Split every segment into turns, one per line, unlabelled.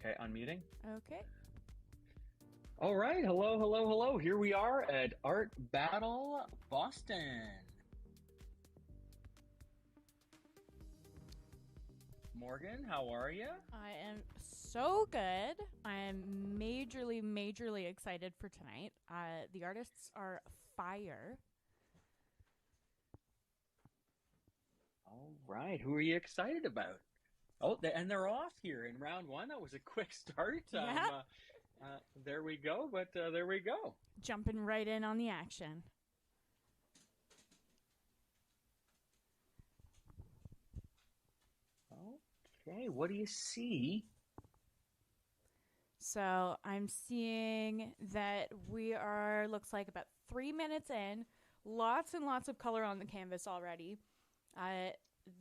Okay, unmuting.
Okay.
All right, hello, hello, hello. Here we are at Art Battle Boston. Morgan, how are you?
I am so good. I am majorly excited for tonight. The artists are fire.
All right, who are you excited about? Oh, and they're off here in round one. That was a quick start.
Yeah.
There we go, but there we go.
Jumping right in on the action.
Okay, what do you see?
So I'm seeing that looks like about 3 minutes in. Lots and lots of color on the canvas already.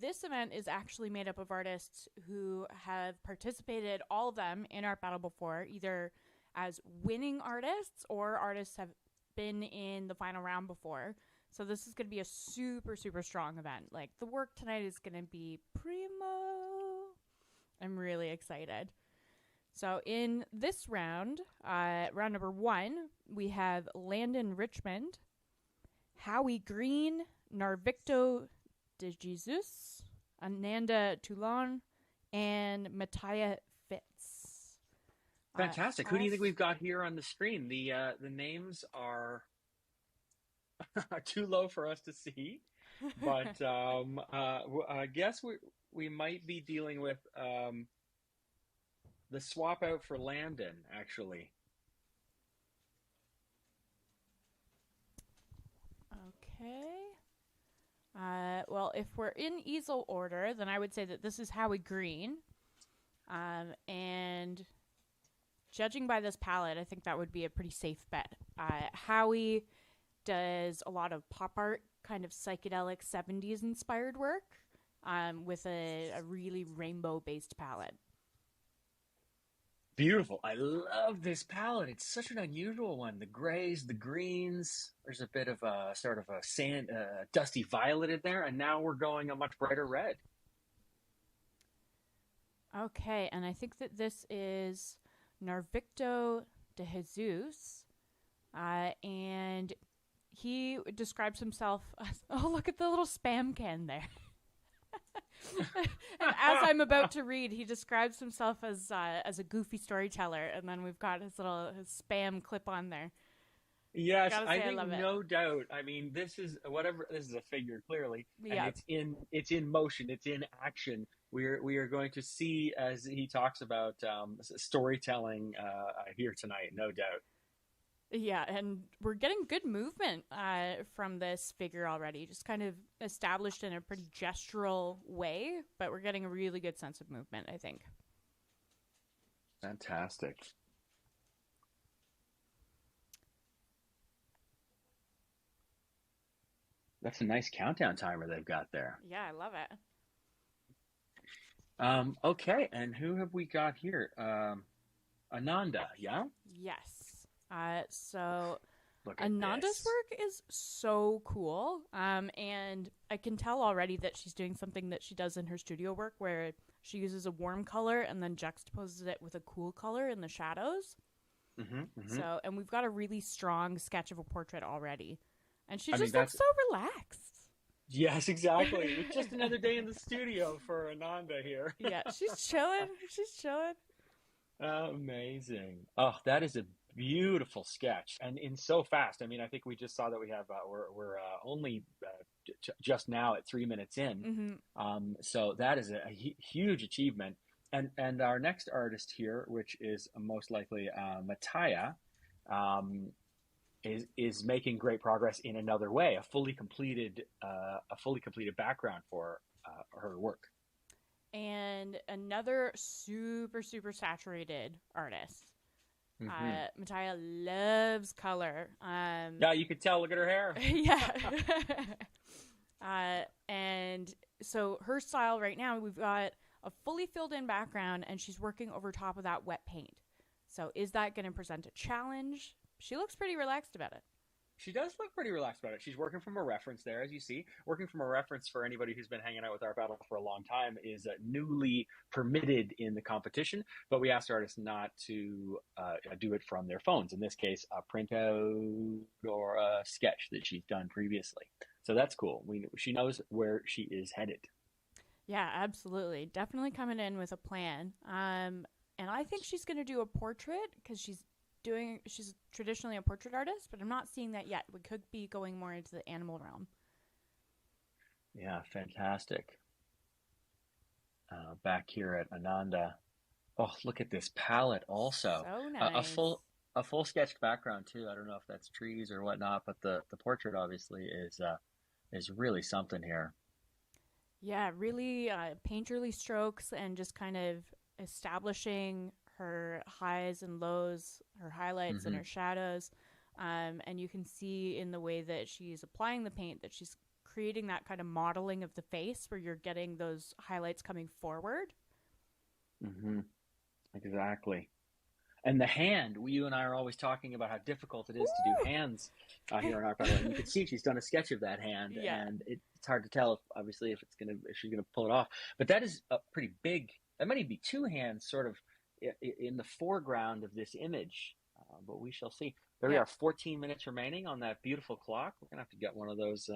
This event is actually made up of artists who have participated, all of them, in Art Battle before, either as winning artists or artists have been in the final round before. So this is going to be a super strong event. Like, the work tonight is going to be primo. I'm really excited. So in this round, round number 1, we have Landon Richmond, Howie Green, Narvicto de Jesus, Ananda Toulon, and Mattia Fitz.
Fantastic. Who do you think we've got here on the screen? The names are too low for us to see, but I guess we might be dealing with the swap out for Landon, actually.
Okay. Well, if we're in easel order, then I would say that this is Howie Green. And judging by this palette, I think that would be a pretty safe bet. Howie does a lot of pop art, kind of psychedelic 70s inspired work with a really rainbow-based palette.
Beautiful. I love this palette. It's such an unusual one. The grays, the greens. There's a bit of a sort of a sand, dusty violet in there, and now we're going a much brighter red.
Okay, and I think that this is Narvicto de Jesus, and he describes himself as, oh, look at the little spam can there. And as I'm about to read, he describes himself as a goofy storyteller, and then we've got his spam clip on there.
Yes, I think no doubt. I mean, this is a figure clearly, and it's in motion, it's in action. We are going to see, as he talks about storytelling here tonight, no doubt.
Yeah, and we're getting good movement from this figure already, just kind of established in a pretty gestural way, but we're getting a really good sense of movement, I think.
Fantastic. That's a nice countdown timer they've got there.
Yeah, I love it.
Okay, and who have we got here? Ananda, yeah?
Yes. So
Look at
Ananda's
this.
work is so cool. And I can tell already that she's doing something that she does in her studio work where she uses a warm color and then juxtaposes it with a cool color in the shadows. So, and we've got a really strong sketch of a portrait already. And she just looks so relaxed.
Yes, exactly. It's just another day in the studio for Ananda here.
Yeah, she's chilling. She's chilling.
Amazing. Oh, that is a beautiful sketch, and in so fast. I mean, I think we just saw that we have we're only just now at 3 minutes in. So that is a huge achievement. And our next artist here, which is most likely Mattia, is making great progress in another way. A fully completed background for her work.
And another super saturated artist. Mattia loves color.
Yeah, you could tell. Look at her hair.
Yeah. And so her style right now, we've got a fully filled in background, and she's working over top of that wet paint. So is that going to present a challenge? She looks pretty relaxed about it.
She does look pretty relaxed about it. She's working from a reference there, as you see. Working from a reference for anybody who's been hanging out with Art Battle for a long time is newly permitted in the competition, but we asked artists not to do it from their phones. In this case, a printout or a sketch that she's done previously. So that's cool. She knows where she is headed.
Yeah, absolutely. Definitely coming in with a plan. And I think she's going to do a portrait because she's traditionally a portrait artist, but I'm not seeing that yet. We could be going more into the animal realm.
Yeah, fantastic. Back here at Ananda. Oh, look at this palette also.
So nice.
A full sketched background too. I don't know if that's trees or whatnot, but the portrait obviously is really something here.
Yeah, really painterly strokes and just kind of establishing her highs and lows, her highlights and her shadows. And you can see in the way that she's applying the paint that she's creating that kind of modeling of the face where you're getting those highlights coming forward.
Exactly. And the hand, you and I are always talking about how difficult it is to do hands here in Art Battle. And you can see she's done a sketch of that hand, and it's hard to tell if she's gonna pull it off. But that is a pretty big. That might even be two hands, sort of in the foreground of this image. But we shall see. There we are. 14 minutes remaining on that beautiful clock. We're gonna have to get one of those.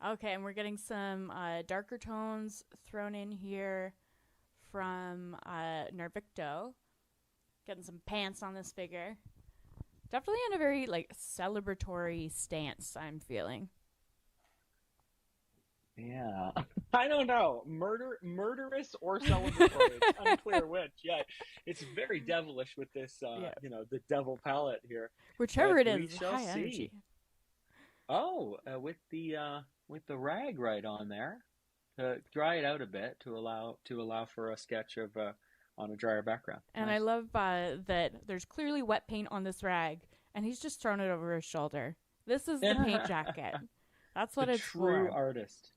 Okay, and we're getting some darker tones thrown in here from Narvicto. Getting some pants on this figure. Definitely in a very celebratory stance, I'm feeling.
Yeah. I don't know. Murderous or celebratory. It's unclear which. Yeah. It's very devilish with this the devil palette here.
Whichever it is, high energy.
Oh, with the rag right on there to dry it out a bit to allow for a sketch of on a drier background.
And nice. I love that there's clearly wet paint on this rag, and he's just thrown it over his shoulder. This is the paint jacket. That's what it's for.
True artist.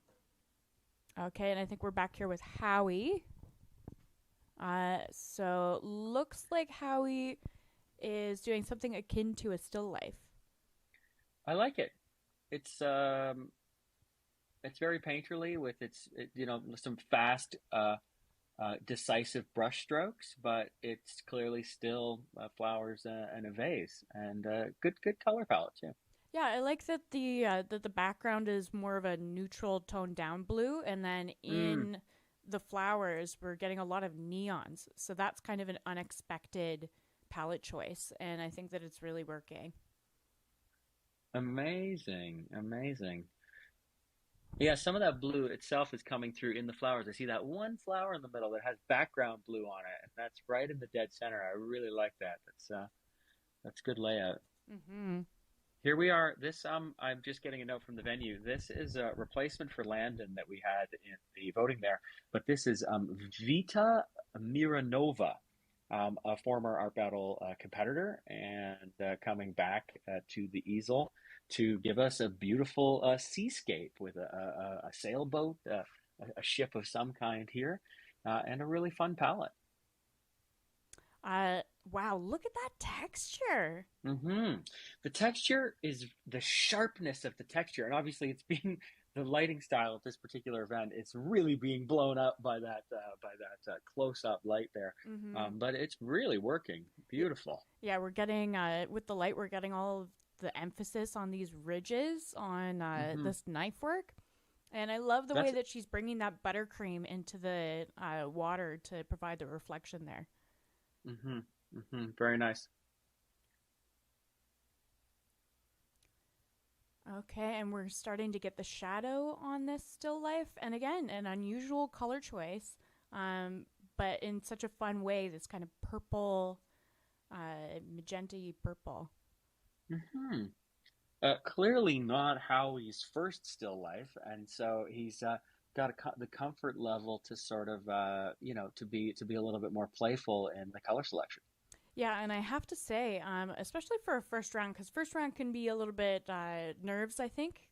Okay, and I think we're back here with Howie. So looks like Howie is doing something akin to a still life.
I like it. It's very painterly with some fast, decisive brush strokes, but it's clearly still flowers and a vase, and good color palette too.
Yeah, I like that the background is more of a neutral toned down blue, and then in the flowers we're getting a lot of neons. So that's kind of an unexpected palette choice, and I think that it's really working.
Amazing. Yeah, some of that blue itself is coming through in the flowers. I see that one flower in the middle that has background blue on it, and that's right in the dead center. I really like that. That's good layout. Here we are. This I'm just getting a note from the venue. This is a replacement for Landon that we had in the voting there, but this is Vita Miranova, a former Art Battle competitor, and coming back to the easel to give us a beautiful seascape with a sailboat, a ship of some kind here, and a really fun palette.
Wow, look at that texture.
The texture is the sharpness of the texture, and obviously it's being the lighting style at this particular event. It's really being blown up by that close-up light there, but it's really working. Beautiful.
Yeah, we're getting with the light, we're getting all of the emphasis on these ridges on this knife work, and I love the way that she's bringing that buttercream into the water to provide the reflection there.
Very nice.
Okay, and we're starting to get the shadow on this still life, and again, an unusual color choice, but in such a fun way. This kind of purple, magenta-y purple.
Clearly not Howie's first still life, and so he's got the comfort level to sort of to be a little bit more playful in the color selection.
Yeah, and I have to say, especially for a first round, because first round can be a little bit nerves, I think.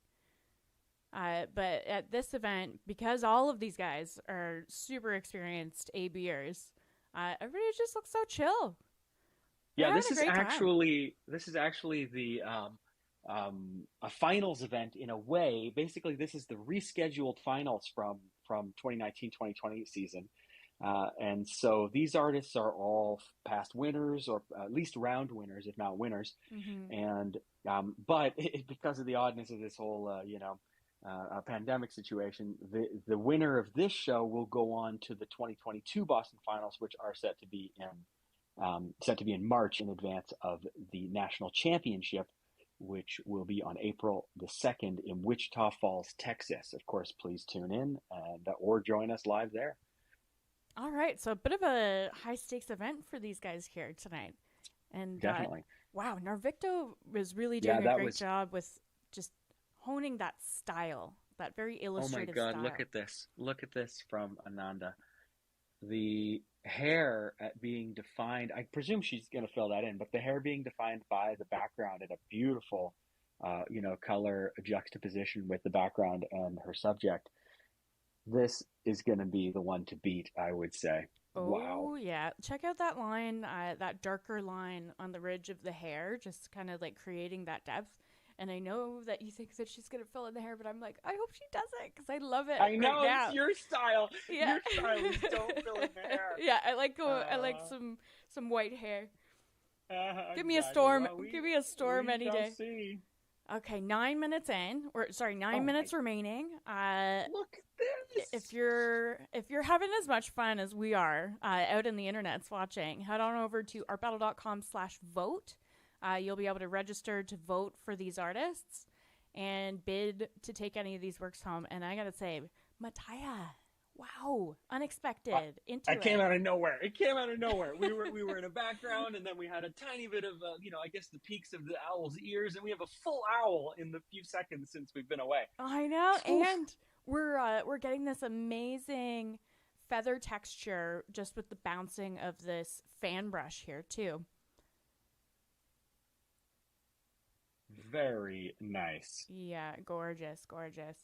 But at this event, because all of these guys are super experienced ABers, everybody just looks so chill.
Yeah,
having a great time.
this is actually the a finals event in a way. Basically, this is the rescheduled finals from 2019-2020 season. And so these artists are all past winners, or at least round winners, if not winners.
Mm-hmm.
And but because of the oddness of this whole pandemic situation, the winner of this show will go on to the 2022 Boston Finals, which are set to be in March, in advance of the national championship, which will be on April the 2nd in Wichita Falls, Texas. Of course, please tune in or join us live there.
All right, so a bit of a high stakes event for these guys here tonight. And
Definitely.
wow, Narvicto was really doing a great job with just honing that style, that very illustrative style.
Oh my God, look at this from Ananda. The hair being defined, I presume she's going to fill that in, but the hair being defined by the background in a beautiful, color juxtaposition with the background and her subject. This is going to be the one to beat, I would say.
Oh,
wow.
Yeah. Check out that line, that darker line on the ridge of the hair, just kind of like creating that depth. And I know that you think that she's going to fill in the hair, but I'm like, I hope she doesn't, because I love it.
I know,
right
it's your style. Yeah. Your style is don't fill in the hair.
Yeah, I like some white hair. Give me a storm. Give me a storm any day.
See.
Okay, 9 minutes in, or sorry, 9 minutes remaining.
Look at this.
If you're having as much fun as we are out in the internets watching, head on over to artbattle.com/vote. You'll be able to register to vote for these artists and bid to take any of these works home. And I gotta say, Mattia, wow, unexpected.
I came out of nowhere. It came out of nowhere. We were in a background, and then we had a tiny bit of, I guess the peaks of the owl's ears, and we have a full owl in the few seconds since we've been away.
I know, and we're getting this amazing feather texture just with the bouncing of this fan brush here too.
Very nice.
Yeah, gorgeous, gorgeous.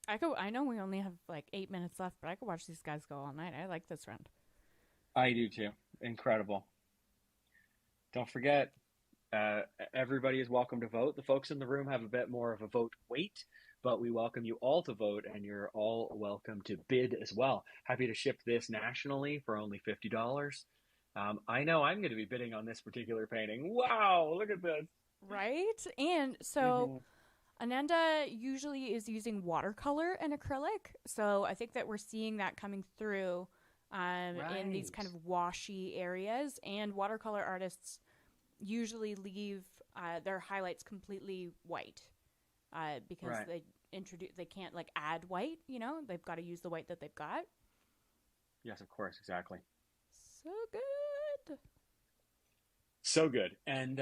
I know we only have like 8 minutes left, but I could watch these guys go all night. I like this round.
I do too. Incredible. Don't forget, everybody is welcome to vote. The folks in the room have a bit more of a vote weight, but we welcome you all to vote, and you're all welcome to bid as well. Happy to ship this nationally for only $50. I know I'm going to be bidding on this particular painting. Wow, look at this.
Right? And so Ananda usually is using watercolor and acrylic. So I think that we're seeing that coming through in these kind of washy areas. And watercolor artists usually leave their highlights completely white because they can't like add white, they've got to use the white that they've got.
Yes, of course, exactly.
So good.
So good. And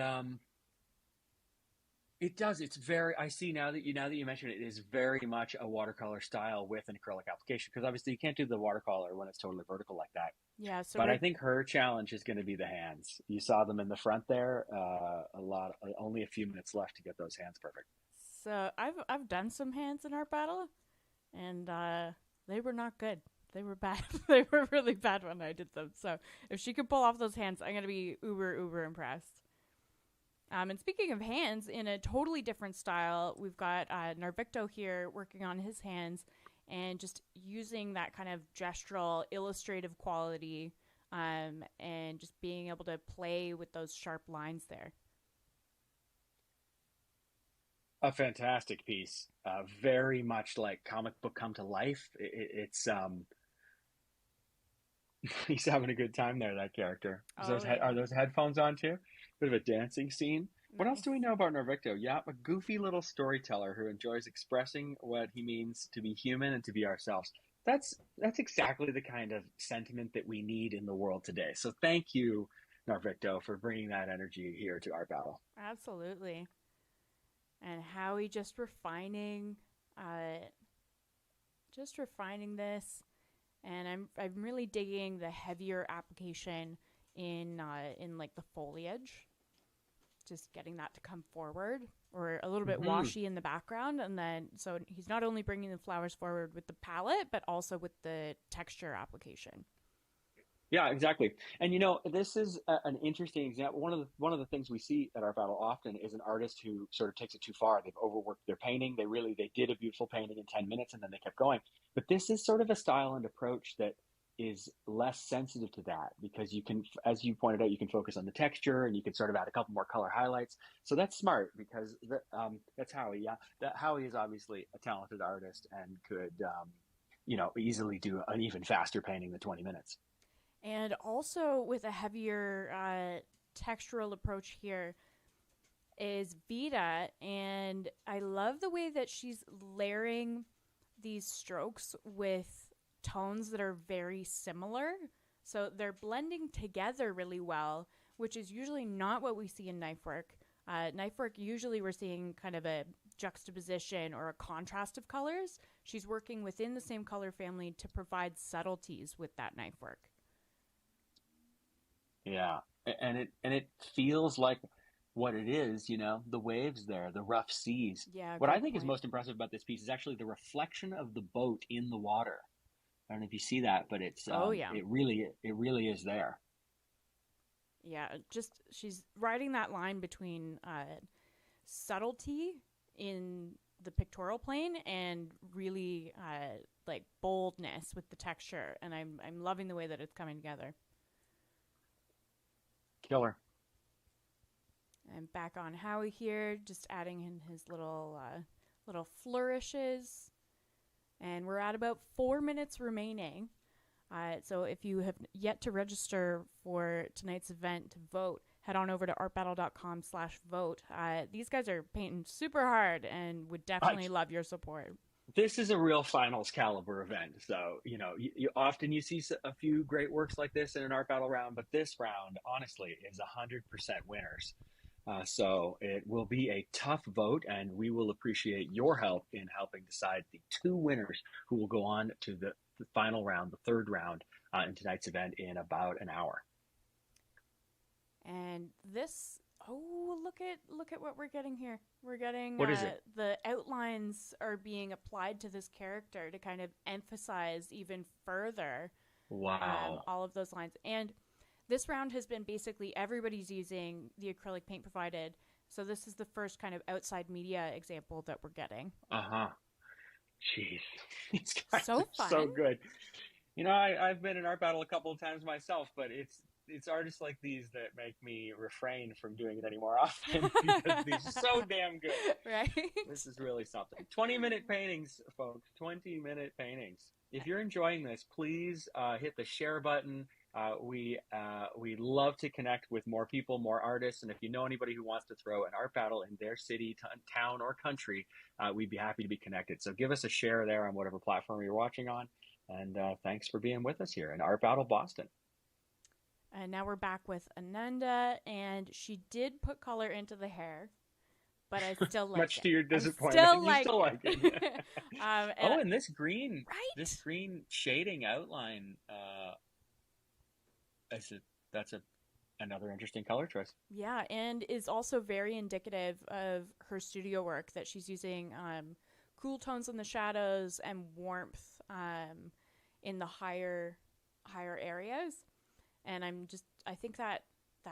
it's very, I see now that you mention it, it is very much a watercolor style with an acrylic application, because obviously you can't do the watercolor when it's totally vertical like that.
Yeah. So
but I think her challenge is going to be the hands. You saw them in the front there. Only a few minutes left to get those hands perfect.
So I've done some hands in Art Battle, and they were not good. They were bad. They were really bad when I did them. So if she could pull off those hands, I'm going to be uber impressed. And speaking of hands, in a totally different style, we've got Narvicto here working on his hands and just using that kind of gestural, illustrative quality and just being able to play with those sharp lines there.
A fantastic piece. Very much like comic book come to life. It's he's having a good time there, that character. Are those headphones on too? Bit of a dancing scene. Nice. What else do we know about Narvicto? Yeah, a goofy little storyteller who enjoys expressing what he means to be human and to be ourselves. That's exactly the kind of sentiment that we need in the world today. So thank you, Narvicto, for bringing that energy here to Art Battle.
Absolutely. And Howie just refining this. And I'm really digging the heavier application in like the foliage, just getting that to come forward, or a little bit washy in the background, and then so he's not only bringing the flowers forward with the palette, but also with the texture application.
Yeah, exactly. And this is an interesting example. One of the things we see at Art Battle often is an artist who sort of takes it too far. They've overworked their painting. They did a beautiful painting in 10 minutes and then they kept going. But this is sort of a style and approach that is less sensitive to that, because you can, as you pointed out, you can focus on the texture and you can sort of add a couple more color highlights. So that's smart, because that's Howie. Yeah, that Howie is obviously a talented artist and could easily do an even faster painting than 20 minutes.
And also with a heavier textural approach here is Vita, and I love the way that she's layering these strokes with tones that are very similar. So they're blending together really well, which is usually not what we see in knife work. Knife work, usually we're seeing kind of a juxtaposition or a contrast of colors. She's working within the same color family to provide subtleties with that knife work.
Yeah, and it feels like what it is, the waves there, the rough seas.
Yeah,
What I
great
think is
point.
most impressive about this piece is actually the reflection of the boat in the water. I don't know if you see that, but
Oh yeah.
it really is there.
Yeah, just she's riding that line between subtlety in the pictorial plane and really like boldness with the texture, and I'm loving the way that it's coming together.
Killer.
And back on Howie here, just adding in his little flourishes, and we're at about 4 minutes remaining. So if you have yet to register for tonight's event to vote, head on over to artbattle.com/vote. These guys are painting super hard and would definitely love your support.
This is a real finals caliber event. So, you often see a few great works like this in an Art Battle round, but this round, honestly, is 100% winners. So it will be a tough vote, and we will appreciate your help in helping decide the two winners who will go on to the final round, the third round, in tonight's event in about an hour.
And this, look at what we're getting here. We're getting
what is it?
The outlines are being applied to this character to kind of emphasize even further.
Wow.
All of those lines. And this round has been basically everybody's using the acrylic paint provided. So this is the first kind of outside media example that we're getting.
Uh-huh. Jeez. These guys
so
are
fun.
So good. I've been in Art Battle a couple of times myself, but it's artists like these that make me refrain from doing it any more often, because these are so damn good.
Right?
This is really something. 20-minute paintings, folks. 20-minute paintings. If you're enjoying this, please hit the share button. We love to connect with more people, more artists, and if you know anybody who wants to throw an art battle in their city, town, or country, we'd be happy to be connected. So give us a share there on whatever platform you're watching on, and thanks for being with us here in Art Battle Boston.
And now we're back with Ananda, and she did put color into the hair, but I still like
Much
it.
to your disappointment, you still like it. And this green,
right?
This green shading outline, that's another interesting color choice.
Yeah, and is also very indicative of her studio work, that she's using cool tones in the shadows and warmth in the higher areas. And I think that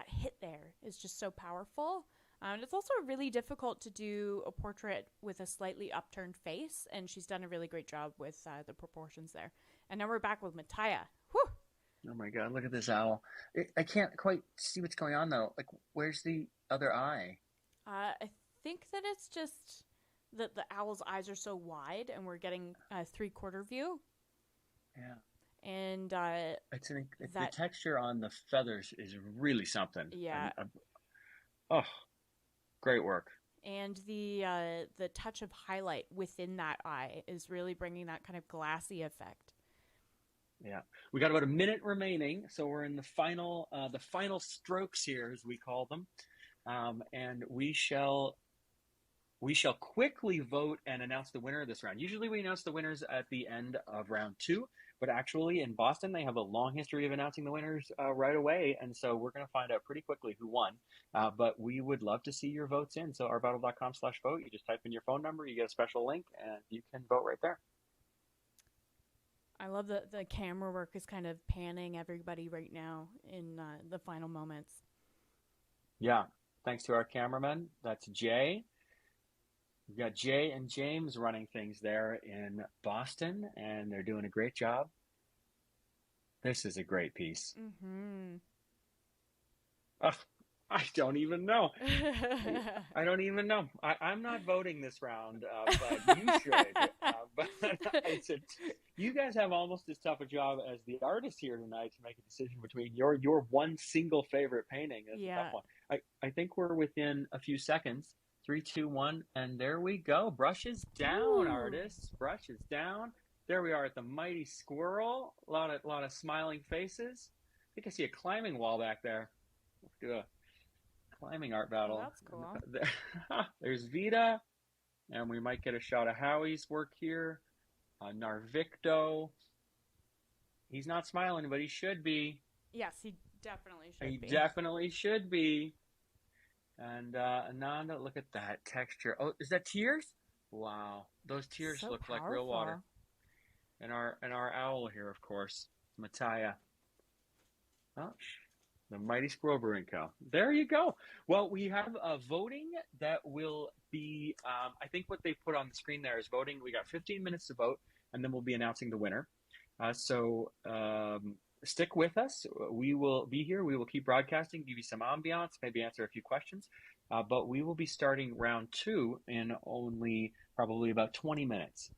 hit there is just so powerful. It's also really difficult to do a portrait with a slightly upturned face, and she's done a really great job with the proportions there. And now we're back with Mattia. Whew!
Oh my God, look at this owl. I can't quite see what's going on though. Like, where's the other eye?
I think that it's just that the owl's eyes are so wide and we're getting a 3/4 view.
Yeah.
And
the texture on the feathers is really something.
Yeah.
Great work.
And the touch of highlight within that eye is really bringing that kind of glassy effect.
Yeah, we got about a minute remaining, so we're in the final strokes here, as we call them, and we shall quickly vote and announce the winner of this round. Usually, we announce the winners at the end of round 2, but actually, in Boston, they have a long history of announcing the winners right away, and so we're going to find out pretty quickly who won. But we would love to see your votes in. So artbattle.com/vote. You just type in your phone number, you get a special link, and you can vote right there.
I love that the camera work is kind of panning everybody right now in the final moments.
Yeah. Thanks to our cameraman. That's Jay. We've got Jay and James running things there in Boston, and they're doing a great job. This is a great piece.
Mm-hmm.
I don't even know. I don't even know. I'm not voting this round, but you should. But I said, you guys have almost as tough a job as the artist here tonight to make a decision between your one single favorite painting. That's a tough one. I think we're within a few seconds. 3, 2, 1, and there we go. Brushes down, artists. Brushes down. There we are at the mighty squirrel. A lot of smiling faces. I think I see a climbing wall back there. Let's do a climbing art battle.
Well, that's
cool. There's Vita, and we might get a shot of Howie's work here. Narvicto. He's not smiling, but he should be.
Yes, he definitely should be.
He definitely should be. And Ananda, look at that texture. Oh, is that tears? Wow, those tears
so
look
powerful.
like real water. And our owl here, of course, Mattia. Oh, the Mighty Squirrel Brewing Co. There you go. Well, we have voting that will be, I think what they put on the screen there is voting. We got 15 minutes to vote, and then we'll be announcing the winner. So stick with us. We will be here. We will keep broadcasting, give you some ambiance, maybe answer a few questions. But we will be starting round 2 in only probably about 20 minutes.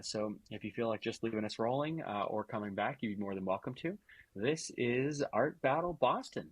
So if you feel like just leaving us rolling or coming back, you'd be more than welcome to. This is Art Battle Boston.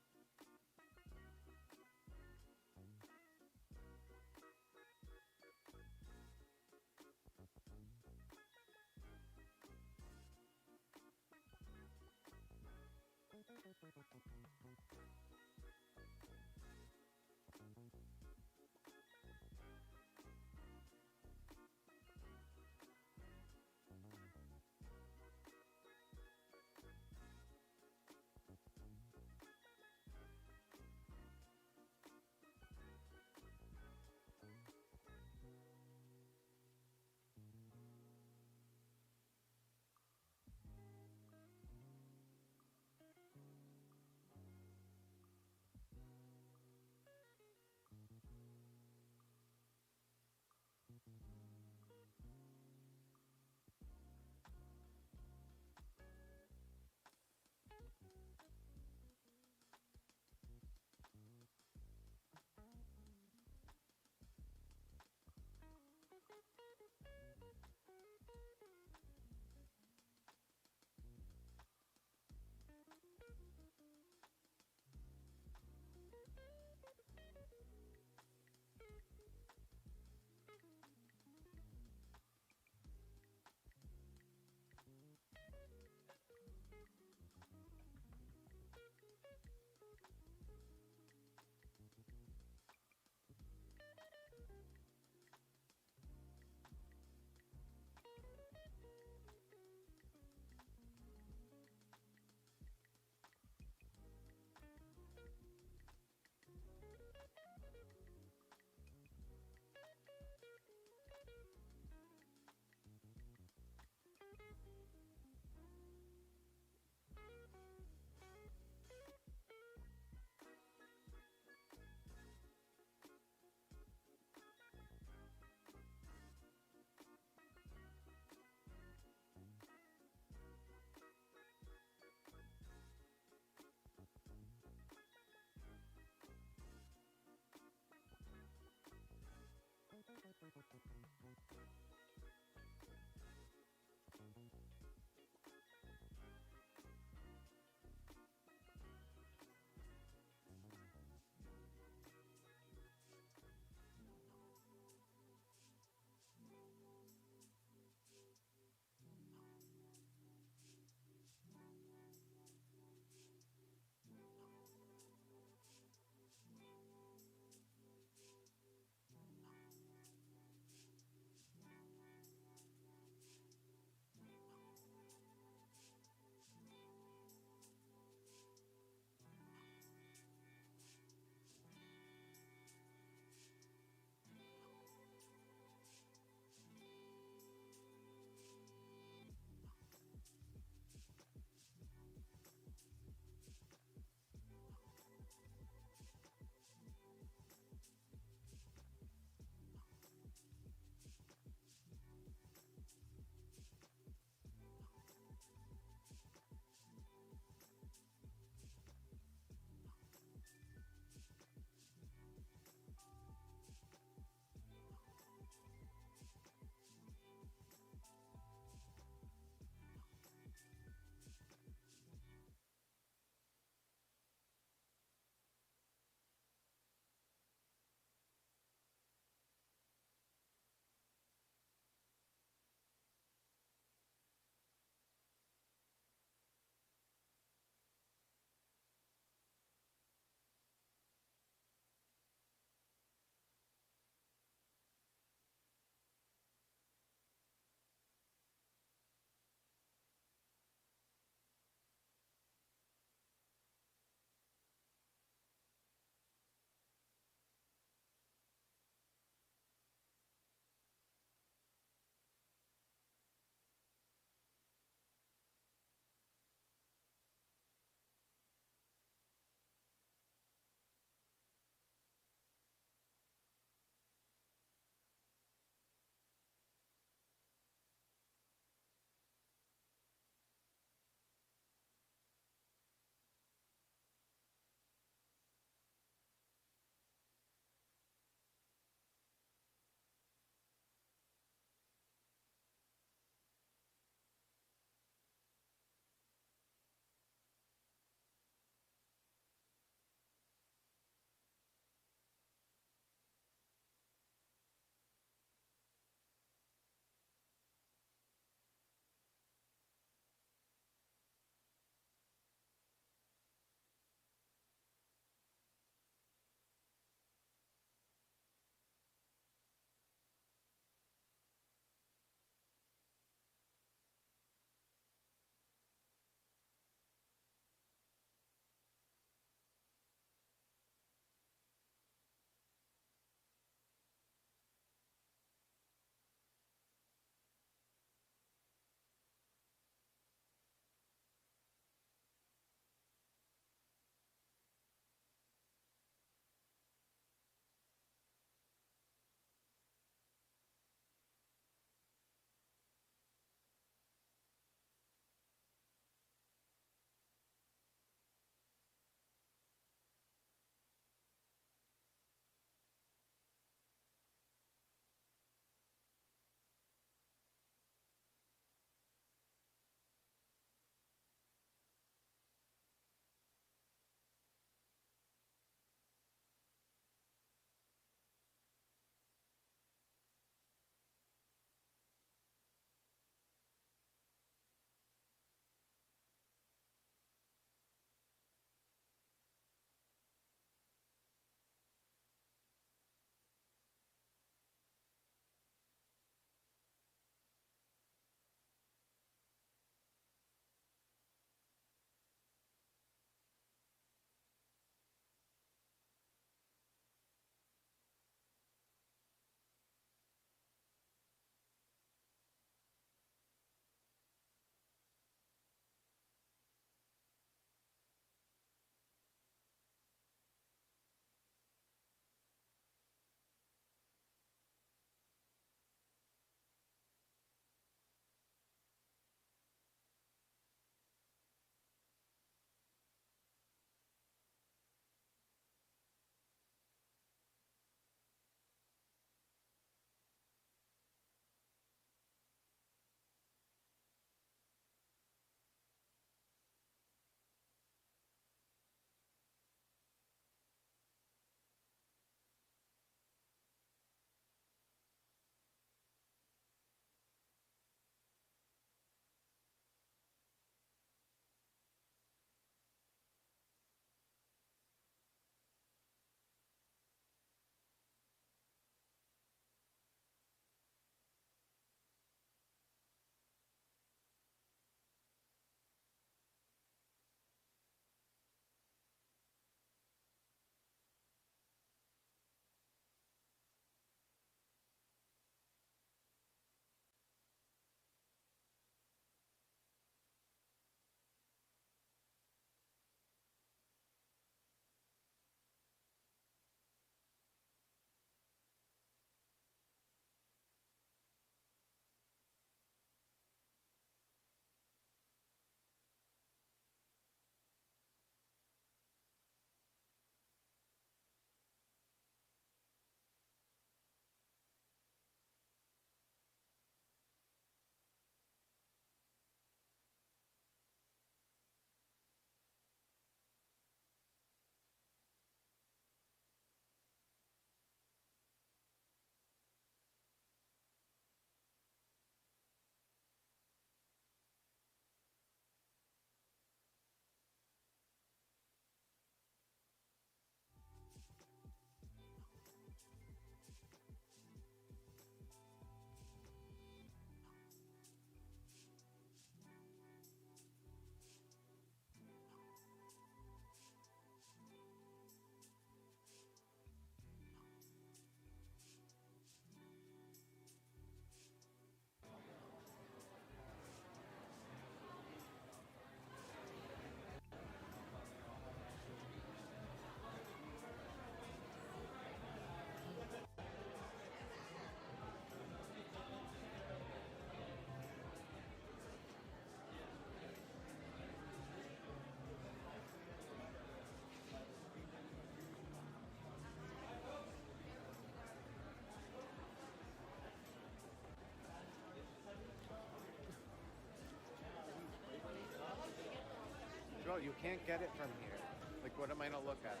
No, you can't get it from here. Like, what am I going to look at?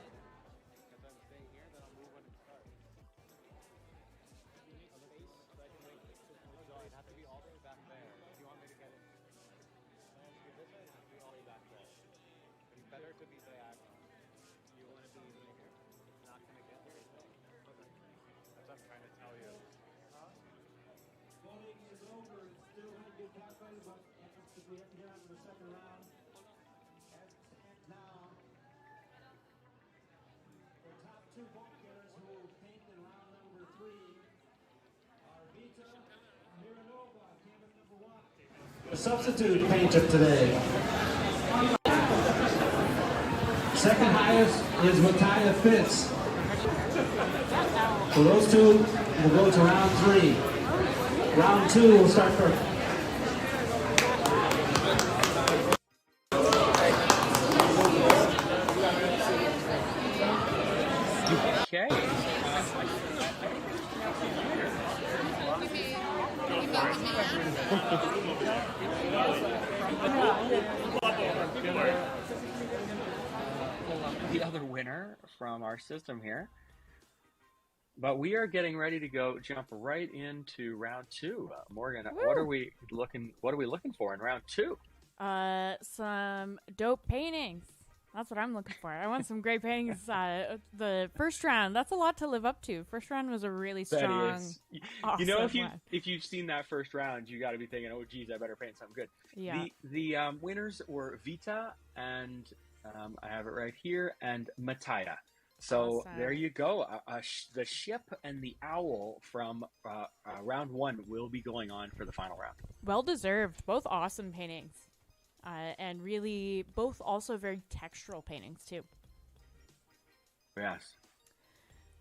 Because I'm staying here, then I'll move when it starts. You need space so I can wait for it to go. It'd have to be all the way back there. If you want me to get it. This way, it has to be all the way back there. It's better to be diagonal. You want to be here? It's not going to get there. Okay. That's what I'm trying to tell you.
Voting is over. It's still going to be calculated, but we have to get on to the second round. As it stands now, the top two vote getters who will paint in round number 3 are Vita Miranova, canvas number 1. The substitute painter today. Second highest is Mattia Fitz. So those two will go to round 3. Round 2 will start for.
Okay. The other winner from our system here. But we are getting ready to jump right into round 2. Morgan, what are we looking for in round 2?
Some dope paintings. That's what I'm looking for. I want some great paintings. The first round, that's a lot to live up to. First round was a really strong.
You know, if you've seen that first round, you got to be thinking, oh, geez, I better paint something good.
Yeah.
The winners were Vita and I have it right here, and Mattia. So
awesome.
There you go. The ship and the owl from round 1 will be going on for the final round.
Well deserved. Both awesome paintings. And really, both also very textural paintings, too.
Yes.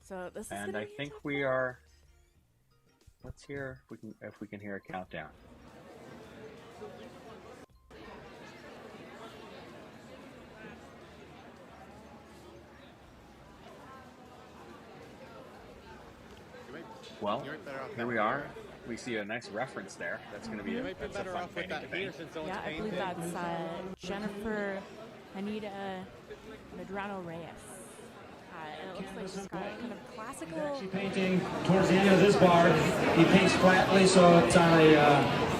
So this is
and I think we are. Let's hear if we can hear a countdown. Well, here we are. We see a nice reference there. That's going to be that's a fun painting to paint.
Yeah, I believe that's Jennifer Anita Medrano Reyes. And it looks like she's got kind of classical.
Actually painting towards the end of this bar. He paints flatly, so it's on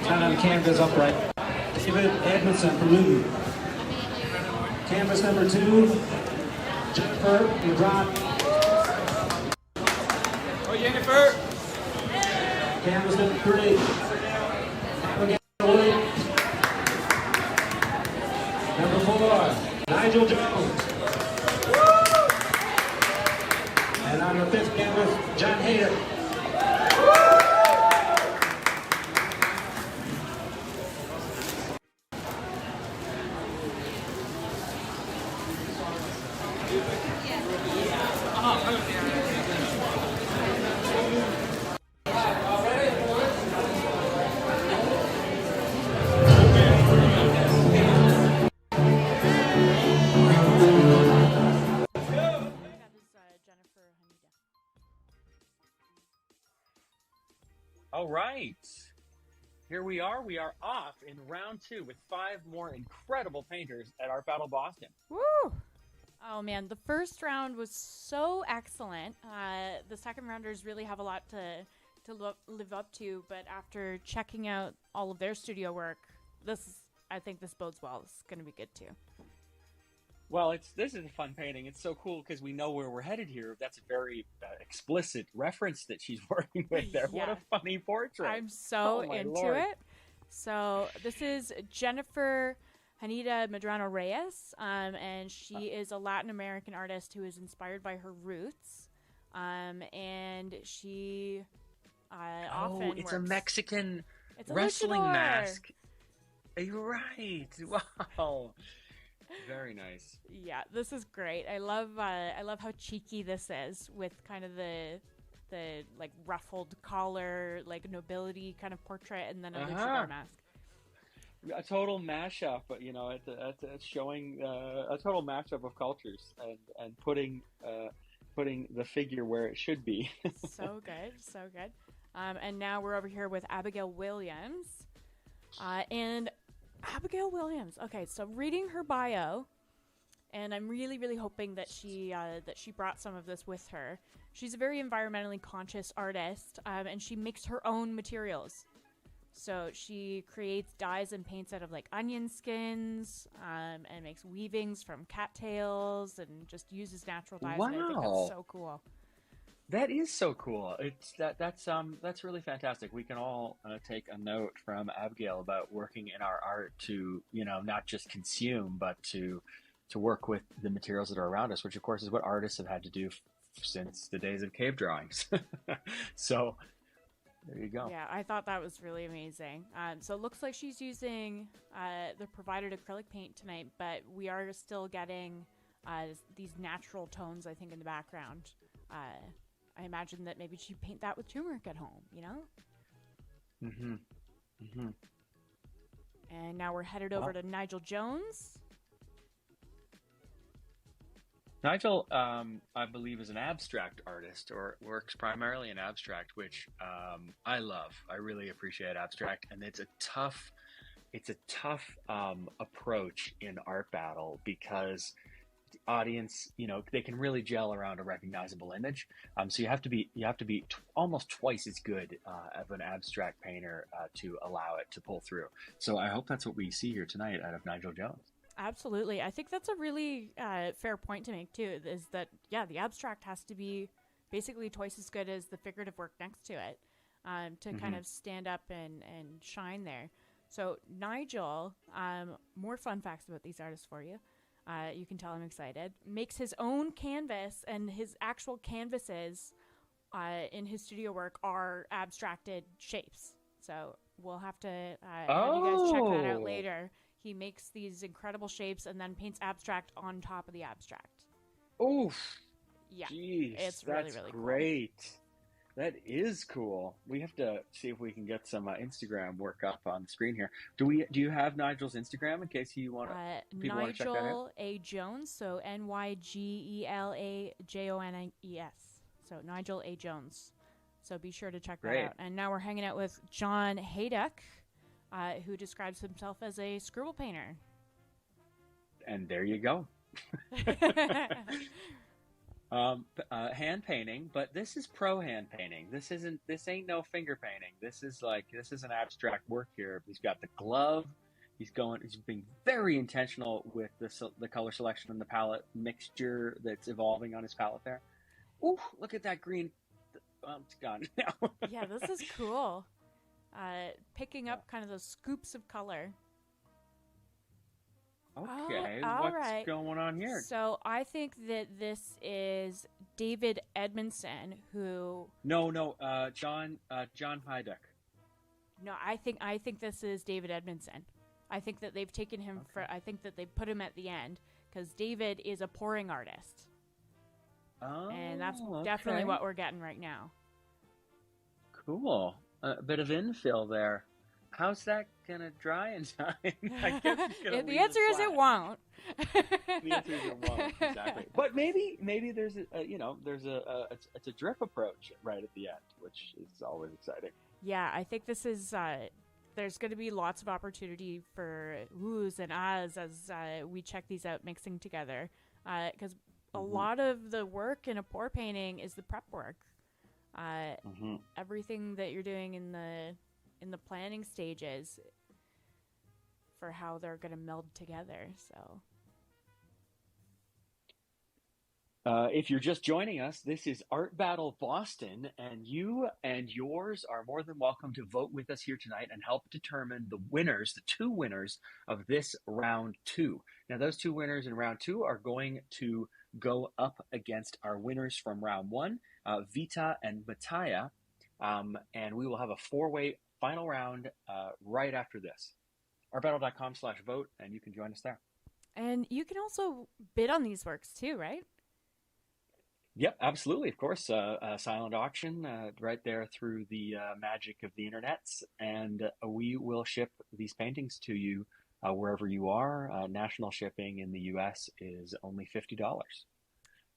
not on canvas upright. David Edmondson from Luton. Canvas number 2, Jennifer Medrano.
Oh, Jennifer!
Canvas number 3, Abigail Williams. Number 4, Nigel Jones. And on the 5th canvas, John Hayduck.
All right. Here we are. We are off in round 2 with 5 more incredible painters at Art Battle Boston.
Woo! Oh, man. The first round was so excellent. The second rounders really have a lot to live up to, but after checking out all of their studio work, I think this bodes well. It's going to be good, too.
Well, this is a fun painting. It's so cool because we know where we're headed here. That's a very explicit reference that she's working with there.
Yeah.
What a funny portrait.
I'm so into it. So this is Jennifer Anita Medrano Reyes, and she is a Latin American artist who is inspired by her roots, and she often
it's
works.
a Mexican
It's a
wrestling
luchador.
mask. You're right. Wow. Very nice.
Yeah, this is great. I love how cheeky this is with kind of the like ruffled collar, like nobility kind of portrait, and then a luchador mask.
A total mashup, you know, it's showing a total mashup of cultures and putting the figure where it should be.
So good, so good. And now we're over here with Abigail Williams, and Abigail Williams. Okay, so reading her bio, And I'm really, really hoping that she brought some of this with her. She's a very environmentally conscious artist, and she makes her own materials. So she creates dyes and paints out of like onion skins, and makes weavings from cattails, and just uses natural dyes.
Wow.
And I think that's so cool.
That is so cool. That's really fantastic. We can all take a note from Abigail about working in our art to, not just consume, but to work with the materials that are around us, which of course is what artists have had to do since the days of cave drawings. So there you go.
Yeah, I thought that was really amazing. So it looks like she's using the provided acrylic paint tonight, but we are still getting these natural tones, I think, in the background. I imagine that maybe she'd paint that with turmeric at home, Mm-hmm. Mm-hmm. And now we're headed over to Nigel Jones.
Nigel, I believe, is an abstract artist, or works primarily in abstract, which I love. I really appreciate abstract, and it's a tough approach in art battle because the audience, they can really gel around a recognizable image. So you have to be almost twice as good of an abstract painter to allow it to pull through. So I hope that's what we see here tonight out of Nigel Jones.
Absolutely. I think that's a really fair point to make, too, is that, the abstract has to be basically twice as good as the figurative work next to it to kind of stand up and shine there. So, Nigel, more fun facts about these artists for you. You can tell I'm excited. Makes his own canvas, and his actual canvases in his studio work are abstracted shapes. So, we'll have to have you guys check that out later. He makes these incredible shapes and then paints abstract on top of the abstract.
Oof.
Yeah.
Jeez,
it's really,
that's
really
great. Cool. That is cool. We have to see if we can get some Instagram work up on the screen here. Do you have Nigel's Instagram in case you want people want to check that out?
Nigel A. Jones, so NYGELAJONES. So Nigel A. Jones. So be sure to check that out. And now we're hanging out with John Hayduck, who describes himself as a scribble painter.
And there you go. Hand painting, but this is pro hand painting. This ain't no finger painting. This is an abstract work here. He's got the glove. He's being very intentional with the color selection and the palette mixture that's evolving on his palette there. Ooh, look at that green. It's gone now.
Yeah, this is cool. Picking up kind of those scoops of color.
Okay,
what's
going on here?
So I think that this is David Edmondson, who...
No, John Hayduck.
No, I think this is David Edmondson. I think that they've taken him I think that they put him at the end, because David is a pouring artist.
Oh,
and that's definitely what we're getting right now.
Cool. A bit of infill there. How's that gonna dry in time? I guess
the answer is it won't.
The answer is it won't, exactly. But maybe there's it's a drip approach right at the end, which is always exciting.
Yeah, I think this is there's going to be lots of opportunity for oohs and ahs as we check these out mixing together, because a lot of the work in a pour painting is the prep work. Everything that you're doing in the planning stages for how they're going to meld together. So
if you're just joining us, this is Art Battle Boston, and you and yours are more than welcome to vote with us here tonight and help determine the two winners of this round 2. Now, those 2 winners in round 2 are going to go up against our winners from round 1, Vita and Mattia, and we will have a 4-way final round right after this. artbattle.com/vote, and you can join us there.
And you can also bid on these works too, right?
Yep, absolutely. Of course, silent auction right there through the magic of the internets, and we will ship these paintings to you wherever you are. National shipping in the U.S. is only $50.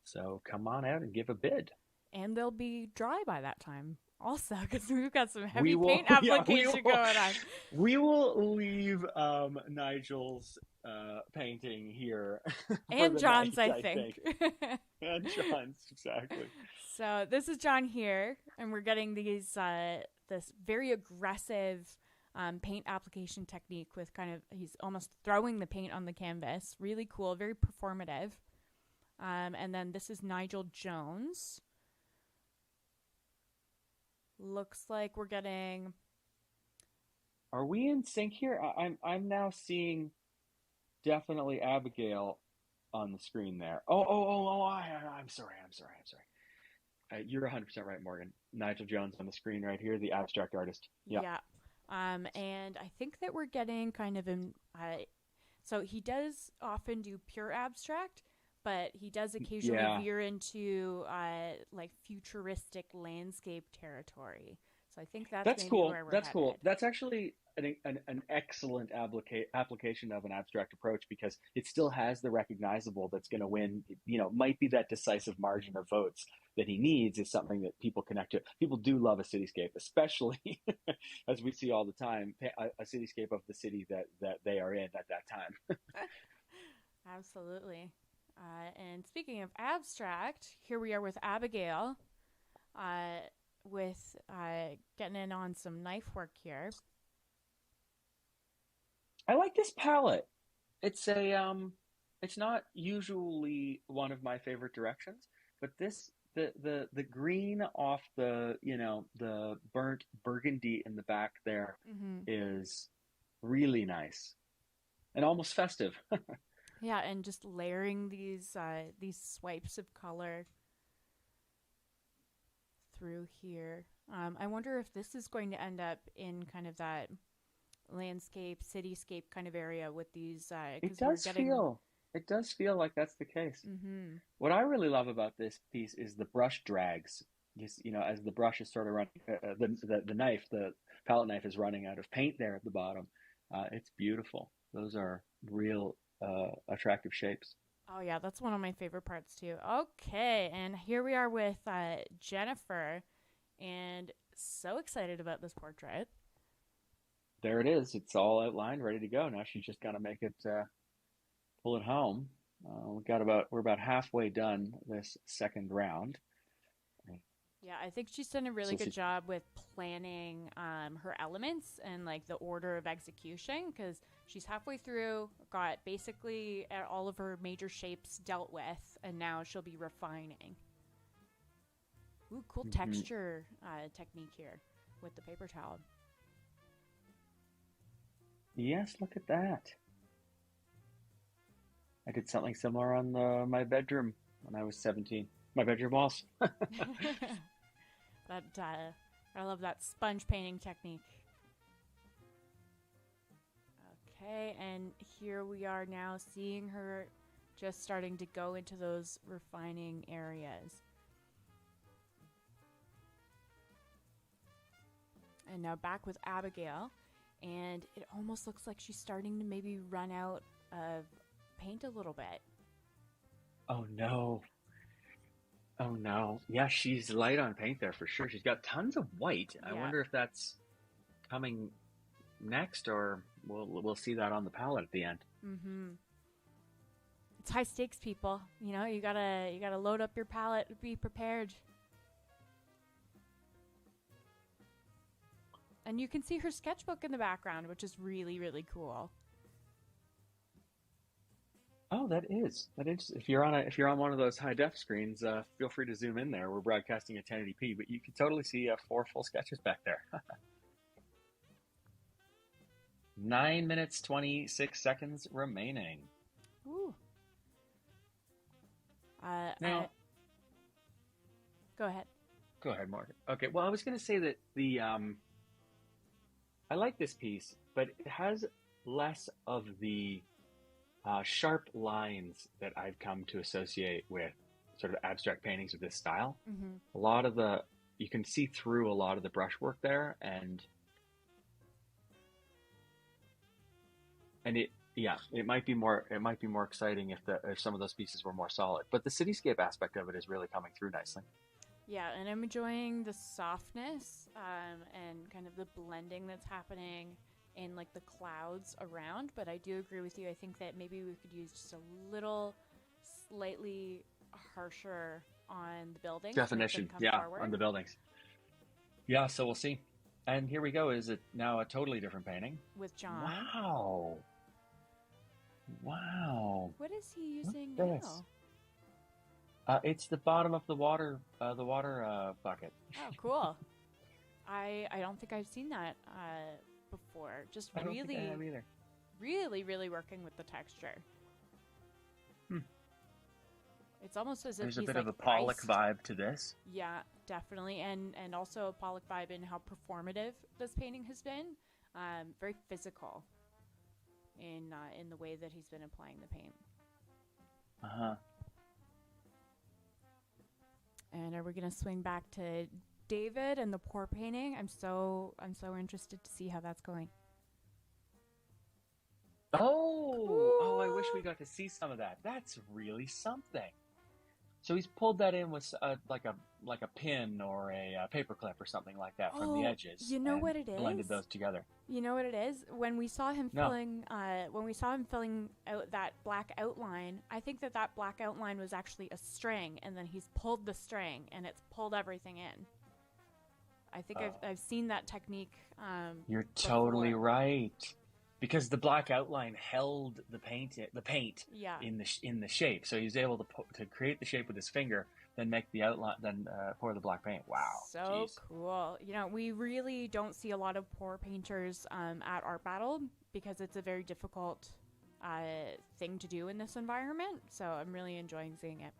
So come on out and give a bid.
And they'll be dry by that time. also, because we've got some heavy paint application going on.
We will leave Nigel's painting here.
And John's, night, I think.
And John's, exactly.
So this is John here, and we're getting these this very aggressive paint application technique with he's almost throwing the paint on the canvas. Really cool, very performative. And then this is Nigel Jones. Looks like we're getting...
Are we in sync here? I'm now seeing definitely Abigail on the screen there. I'm sorry. You're 100% right, Morgan. Nigel Jones on the screen right here, the abstract artist. Yep. Yeah.
And I think that we're getting kind of so he does often do pure abstract, but he does occasionally veer into like futuristic landscape territory. So I think that's
cool.
Where we're
That's
headed.
Cool. That's actually an excellent application of an abstract approach, because it still has the recognizable that's going to win. Might be that decisive margin of votes that he needs is something that people connect to. People do love a cityscape, especially as we see all the time, a cityscape of the city that they are in at that time.
Absolutely. And speaking of abstract, here we are with Abigail, with getting in on some knife work here.
I like this palette. It's it's not usually one of my favorite directions, but the green off the burnt burgundy in the back there is really nice and almost festive.
Yeah, and just layering these swipes of color through here. I wonder if this is going to end up in kind of that landscape, cityscape kind of area with these.
It does feel like that's the case. Mm-hmm. What I really love about this piece is the brush drags. Just, as the brush is sort of running, the palette knife is running out of paint there at the bottom. It's beautiful. Those are real attractive shapes.
Oh yeah, that's one of my favorite parts too. Okay, and here we are with Jennifer, and so excited about this portrait.
There it is. It's all outlined, ready to go. Now she's just got to make it, pull it home. We're about halfway done this second round.
Yeah, I think she's done a really good job with planning her elements and like the order of execution, because she's halfway through, got basically all of her major shapes dealt with, and now she'll be refining. Ooh, cool texture technique here with the paper towel.
Yes, look at that. I did something similar on my bedroom when I was 17. My bedroom walls.
I love that sponge painting technique. Okay, and here we are now seeing her just starting to go into those refining areas. And now back with Abigail, and it almost looks like she's starting to maybe run out of paint a little bit.
Oh no. Yeah, she's light on paint there for sure. She's got tons of white. Yeah. I wonder if that's coming next, or we'll see that on the palette at the end.
Mm-hmm. It's high stakes, people. You gotta load up your palette, be prepared. And you can see her sketchbook in the background, which is really, really cool.
Oh, that is. If you're on one of those high def screens, feel free to zoom in there. We're broadcasting at 1080p, but you can totally see 4 full sketches back there. 9 minutes 26 seconds remaining.
Ooh.
Now,
go ahead.
Go ahead, Morgan. Okay. Well, I was going to say that I like this piece, but it has less of the sharp lines that I've come to associate with sort of abstract paintings of this style. Mm-hmm. You can see through a lot of the brushwork there, and it might be more exciting if some of those pieces were more solid. But the cityscape aspect of it is really coming through nicely.
Yeah, and I'm enjoying the softness and kind of the blending that's happening in like the clouds around. But I do agree with you. I think that maybe we could use just a little slightly harsher on the buildings.
Definition, on the buildings. Yeah, so we'll see. And here we go. Is it now a totally different painting?
With John.
Wow.
What is he using now?
It's the bottom of the water bucket.
Oh, cool. I don't think I've seen that before. Just
I don't think I have either.
really working with the texture. It's almost as if
there's
he's
a bit
like
of a Pollock vibe to this.
Yeah, definitely, and also a Pollock vibe in how performative this painting has been. Very physical in the way that he's been applying the paint. And are we gonna swing back to David and the pour painting? I'm so interested to see how that's going.
Oh, I wish we got to see some of that. That's really something. So he's pulled that in with like a pin or a paper clip or something like that from the edges.
You know what it is?
Blended those together.
You know what it is? When we saw him filling out that black outline, I think that black outline was actually a string, and then he's pulled the string and it's pulled everything in. I think I've seen that technique.
You're totally right. Because the black outline held the paint in the shape, so he was able to create the shape with his finger, then make the outline, then pour the black paint. Wow,
so cool! You know, we really don't see a lot of pour painters at Art Battle because it's a very difficult thing to do in this environment. So I'm really enjoying seeing it.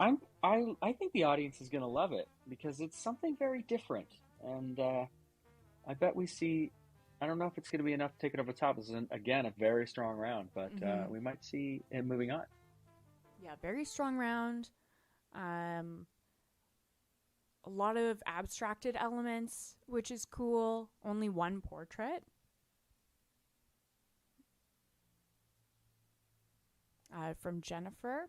I think the audience is going to love it because it's something very different. And I bet we see, I don't know if it's going to be enough to take it over the top. This is, again, a very strong round, but we might see it moving on.
Yeah, very strong round. A lot of abstracted elements, which is cool. Only one portrait. From Jennifer.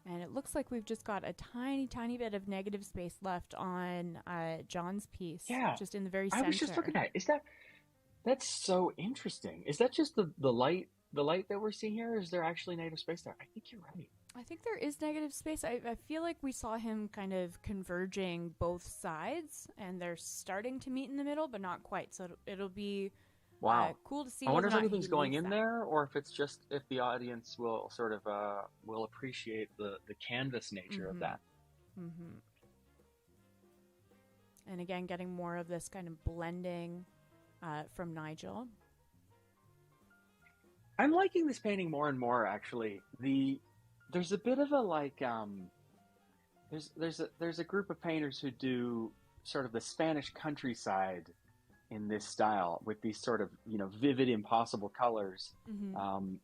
And it looks like we've just got a tiny bit of negative space left on John's piece. Yeah. Just in the very center.
I was just looking at it. That's so interesting. Is that just the light that we're seeing here? Or is there actually negative space there? I think you're right.
I think there is negative space. I feel like we saw him kind of converging both sides, and they're starting to meet in the middle, but not quite. So it'll be cool to see.
I wonder if anything's going in there, or if it's just if the audience will sort of will appreciate the canvas nature of that.
And again, getting more of this kind of blending from Nigel.
I'm liking this painting more and more. Actually, there's a bit of a there's a group of painters who do sort of the Spanish countryside in this style with these sort of, vivid, impossible colors,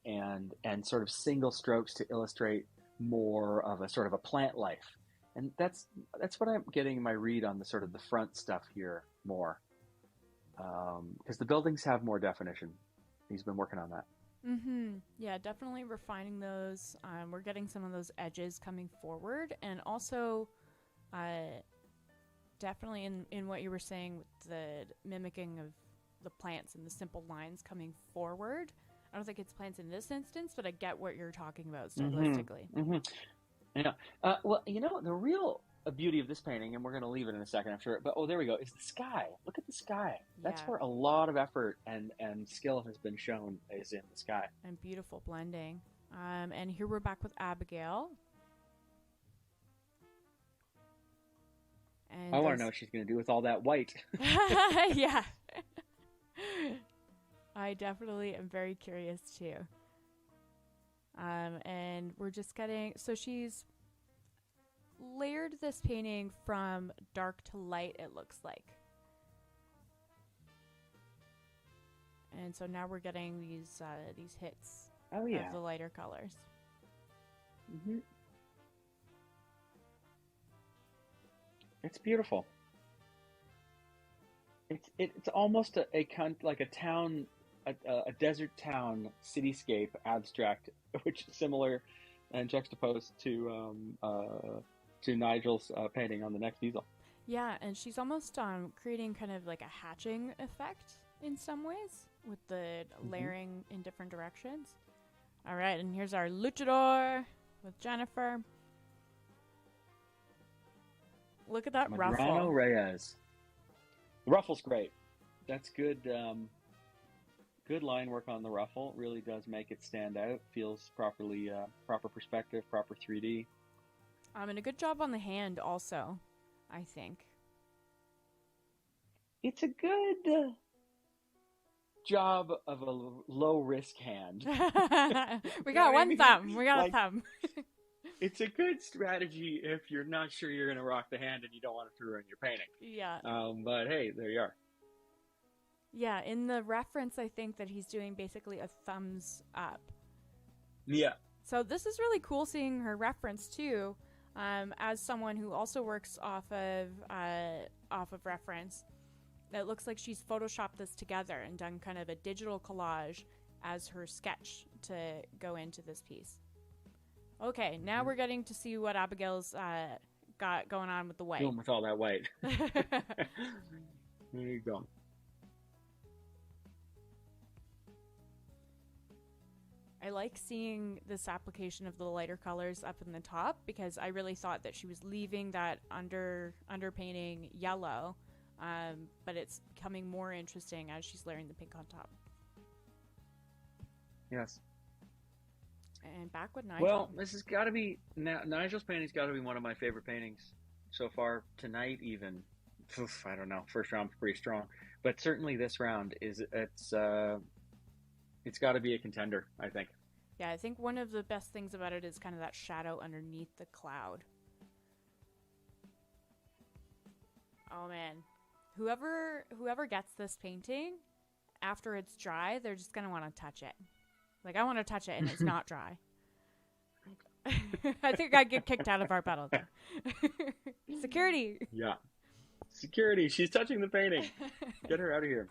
and sort of single strokes to illustrate more of a sort of a plant life. And that's what I'm getting my read on the sort of the front stuff here more. Because the buildings have more definition. He's been working on that.
Yeah, definitely refining those. We're getting some of those edges coming forward, and also, definitely in what you were saying with the mimicking of the plants and the simple lines coming forward. I don't think it's plants in this instance, but I get what you're talking about stylistically.
Yeah. Well, the real beauty of this painting, and we're going to leave it in a second after it, but there we go, is the sky. Look at the sky. That's where a lot of effort and skill has been shown, is in the sky.
And beautiful blending. And here we're back with Abigail. And
I want to know what she's going to do with all that white.
Yeah. I definitely am very curious too. And we're just getting, so she's layered this painting from dark to light, it looks like. And so now we're getting these hits of the lighter colors.
It's beautiful. It's almost like a town, a desert town cityscape abstract, which is similar and juxtaposed to Nigel's painting on the next easel.
Yeah, and she's almost creating kind of like a hatching effect in some ways with the layering in different directions. All right, and here's our luchador with Jennifer. Look at that
Medrano
ruffle.
Reyes. The ruffle's great. That's good. Good line work on the ruffle. Really does make it stand out. Feels properly, proper perspective, proper 3D.
And a good job on the hand also, I think.
It's a good job of a low risk hand.
We got one thumb. We got
like,
a thumb.
It's a good strategy if you're not sure you're going to rock the hand and you don't want it to ruin your painting.
Yeah.
But hey, there you are.
Yeah, in the reference, I think that he's doing basically a thumbs up.
Yeah.
So this is really cool seeing her reference too. As someone who also works off of reference, it looks like she's photoshopped this together and done kind of a digital collage as her sketch to go into this piece. Okay, now we're getting to see what Abigail's got going on with the white.
Doing with all that white. There you go.
I like seeing this application of the lighter colors up in the top because I really thought that she was leaving that underpainting yellow, but it's becoming more interesting as she's layering the pink on top.
Yes.
And back with Nigel.
Well, this has got to be Nigel's painting's got to be one of my favorite paintings so far tonight. Even, I don't know. First round's pretty strong, but certainly this round it's got to be a contender, I think.
Yeah, I think one of the best things about it is kind of that shadow underneath the cloud. Oh man, whoever gets this painting after it's dry, they're just gonna want to touch it. Like, I want to touch it, and it's not dry. I think I'd get kicked out of our battle. Security.
Yeah. Security. She's touching the painting. Get her out of here.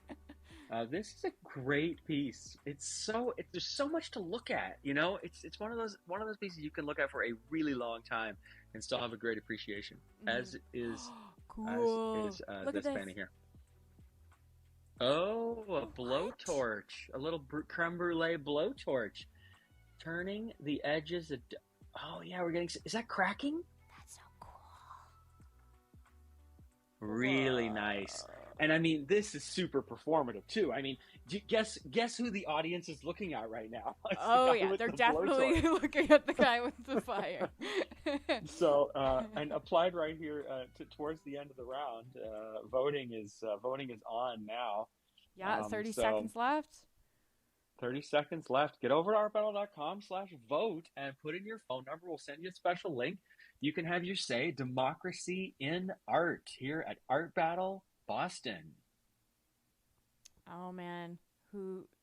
This is a great piece. There's so much to look at. You know, it's one of those pieces you can look at for a really long time and still have a great appreciation. As is
cool.
This painting here. Oh, a blowtorch. A little creme brulee blowtorch. Turning the edges. Oh, yeah, we're getting... Is that cracking?
That's so cool.
Really nice. And I mean, this is super performative, too. I mean, guess who the audience is looking at right now?
Oh, yeah, they're definitely looking at the guy with the fire.
So, and applied right here towards the end of the round. Voting is on now.
Yeah, 30 seconds left.
30 seconds left. Get over to artbattle.com/vote and put in your phone number. We'll send you a special link. You can have your say. Democracy in art here at Art Battle Boston.
Oh man,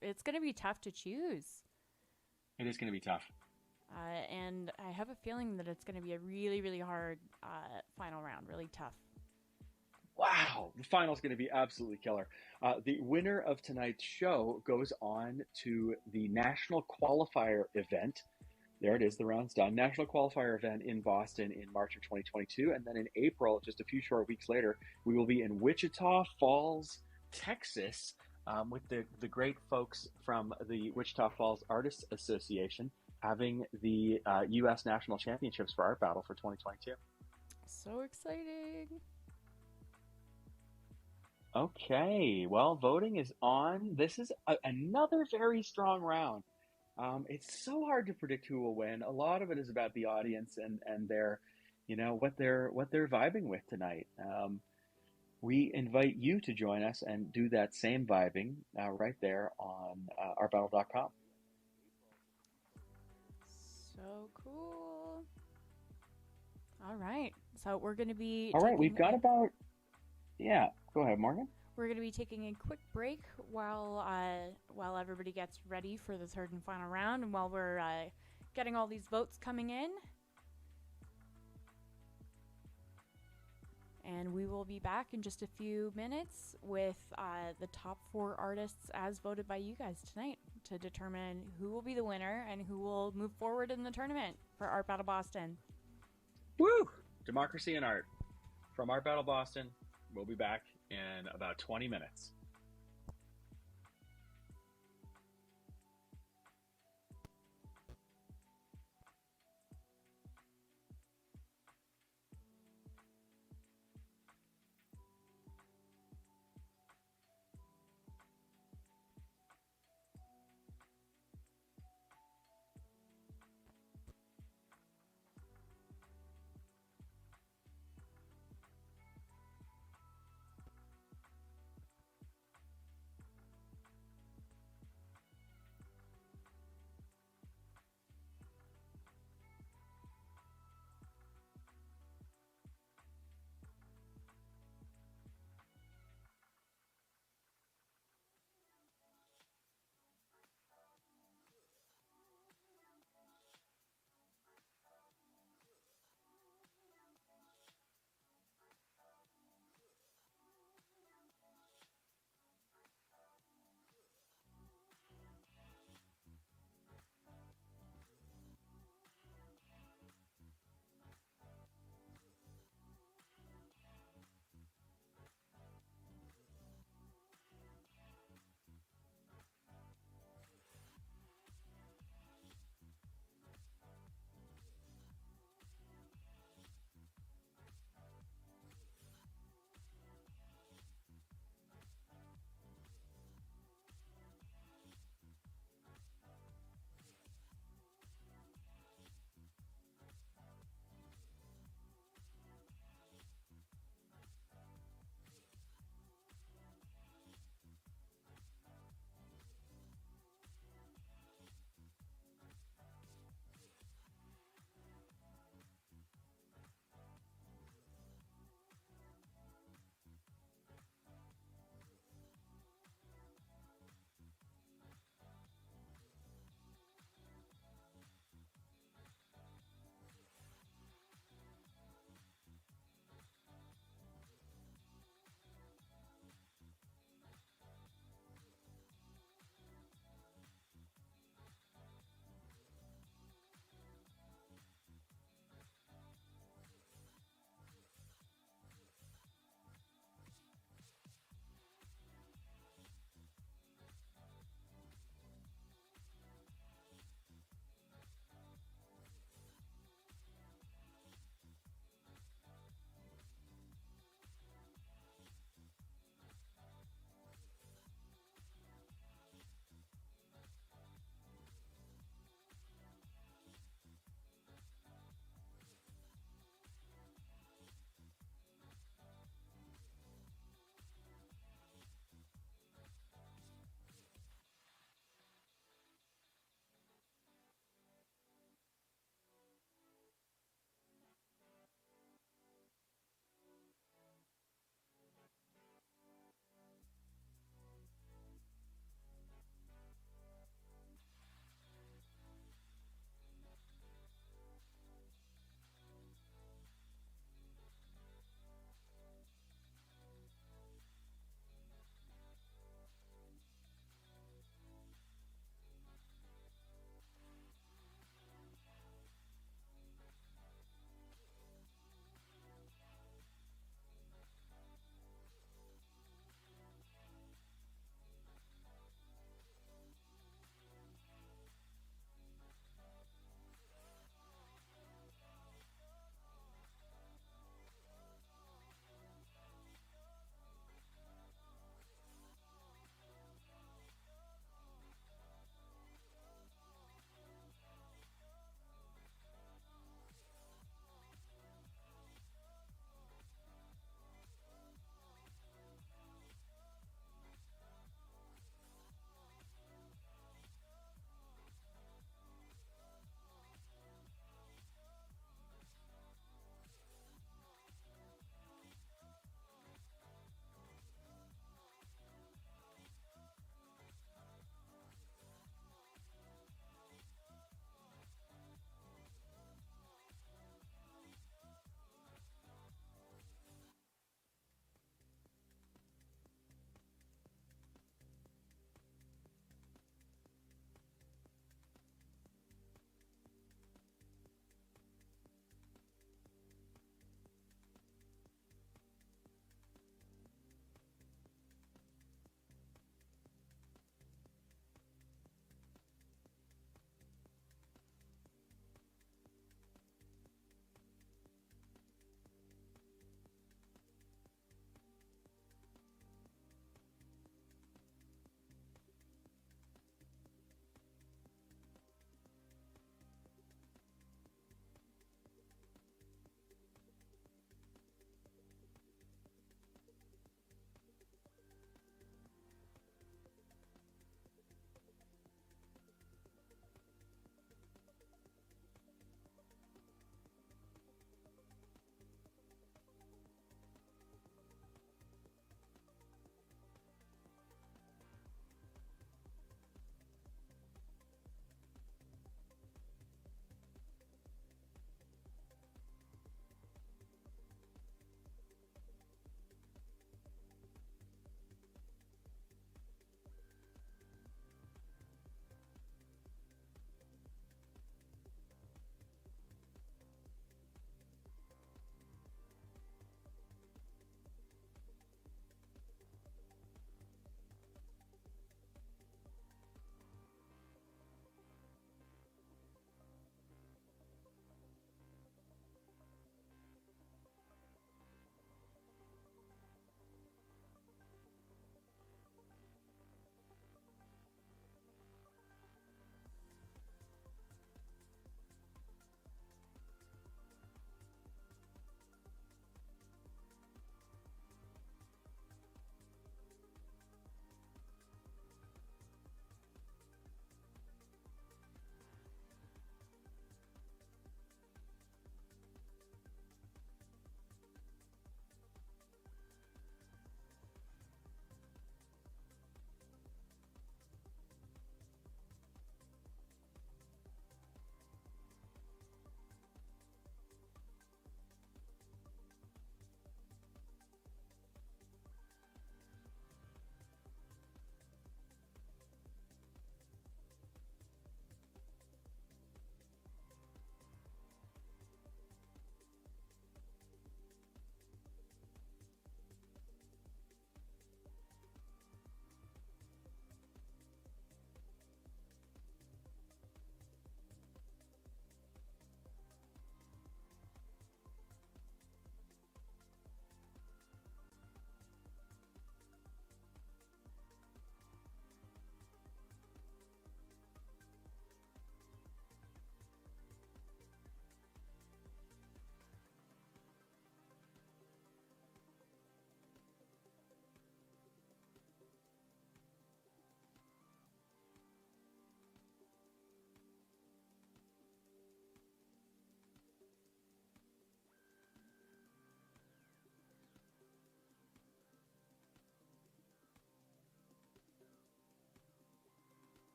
it's going to be tough to choose.
It is going to be tough.
And I have a feeling that it's going to be a really, really hard final round, really tough.
Wow, the final's going to be absolutely killer. The winner of tonight's show goes on to the National Qualifier event. There it is, the round's done. National Qualifier event in Boston in March of 2022. And then in April, just a few short weeks later, we will be in Wichita Falls, Texas, with the great folks from the Wichita Falls Artists Association having the U.S. National Championships for Art Battle for 2022.
So exciting.
Okay, well, voting is on. This is another very strong round. It's so hard to predict who will win. A lot of it is about the audience and their, what they're vibing with tonight. We invite you to join us and do that same vibing right there on artbattle.com.
So cool. All right, so we're going to be.
All right, we've got about. Yeah, go ahead, Morgan.
We're going to be taking a quick break while everybody gets ready for the third and final round, and while we're getting all these votes coming in. And we will be back in just a few minutes with the top 4 artists as voted by you guys tonight to determine who will be the winner and who will move forward in the tournament for Art Battle Boston.
Woo! Democracy and art. From Art Battle Boston, we'll be back in about 20 minutes.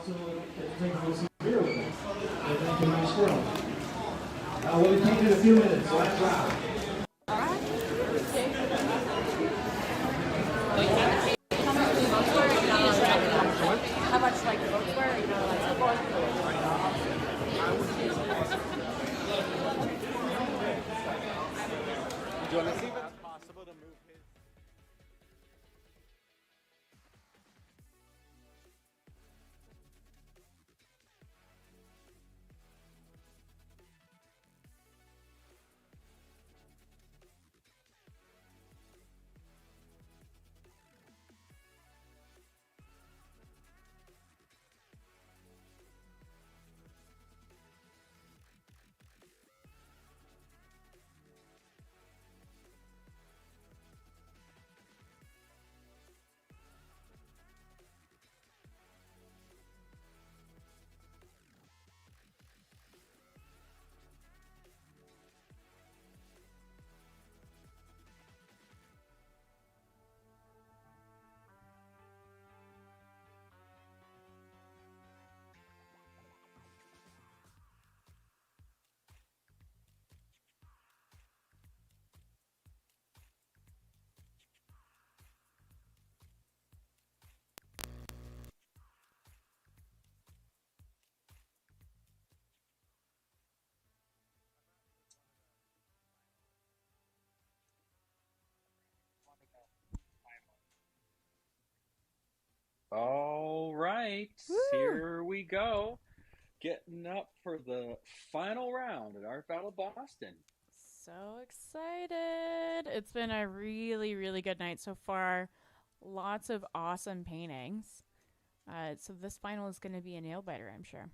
also take a little beer with me. Thank you, my squirrel. We'll be painting in a few minutes. Last round.
How much like votes were? You know, like support?
Do you want to see if it's possible to move his?
All right,
Woo!
here we go. Getting up for the final round at Art Battle Boston.
So excited. It's been a really, really good night so far. Lots of awesome paintings. So this final is going to be a nail biter, I'm sure.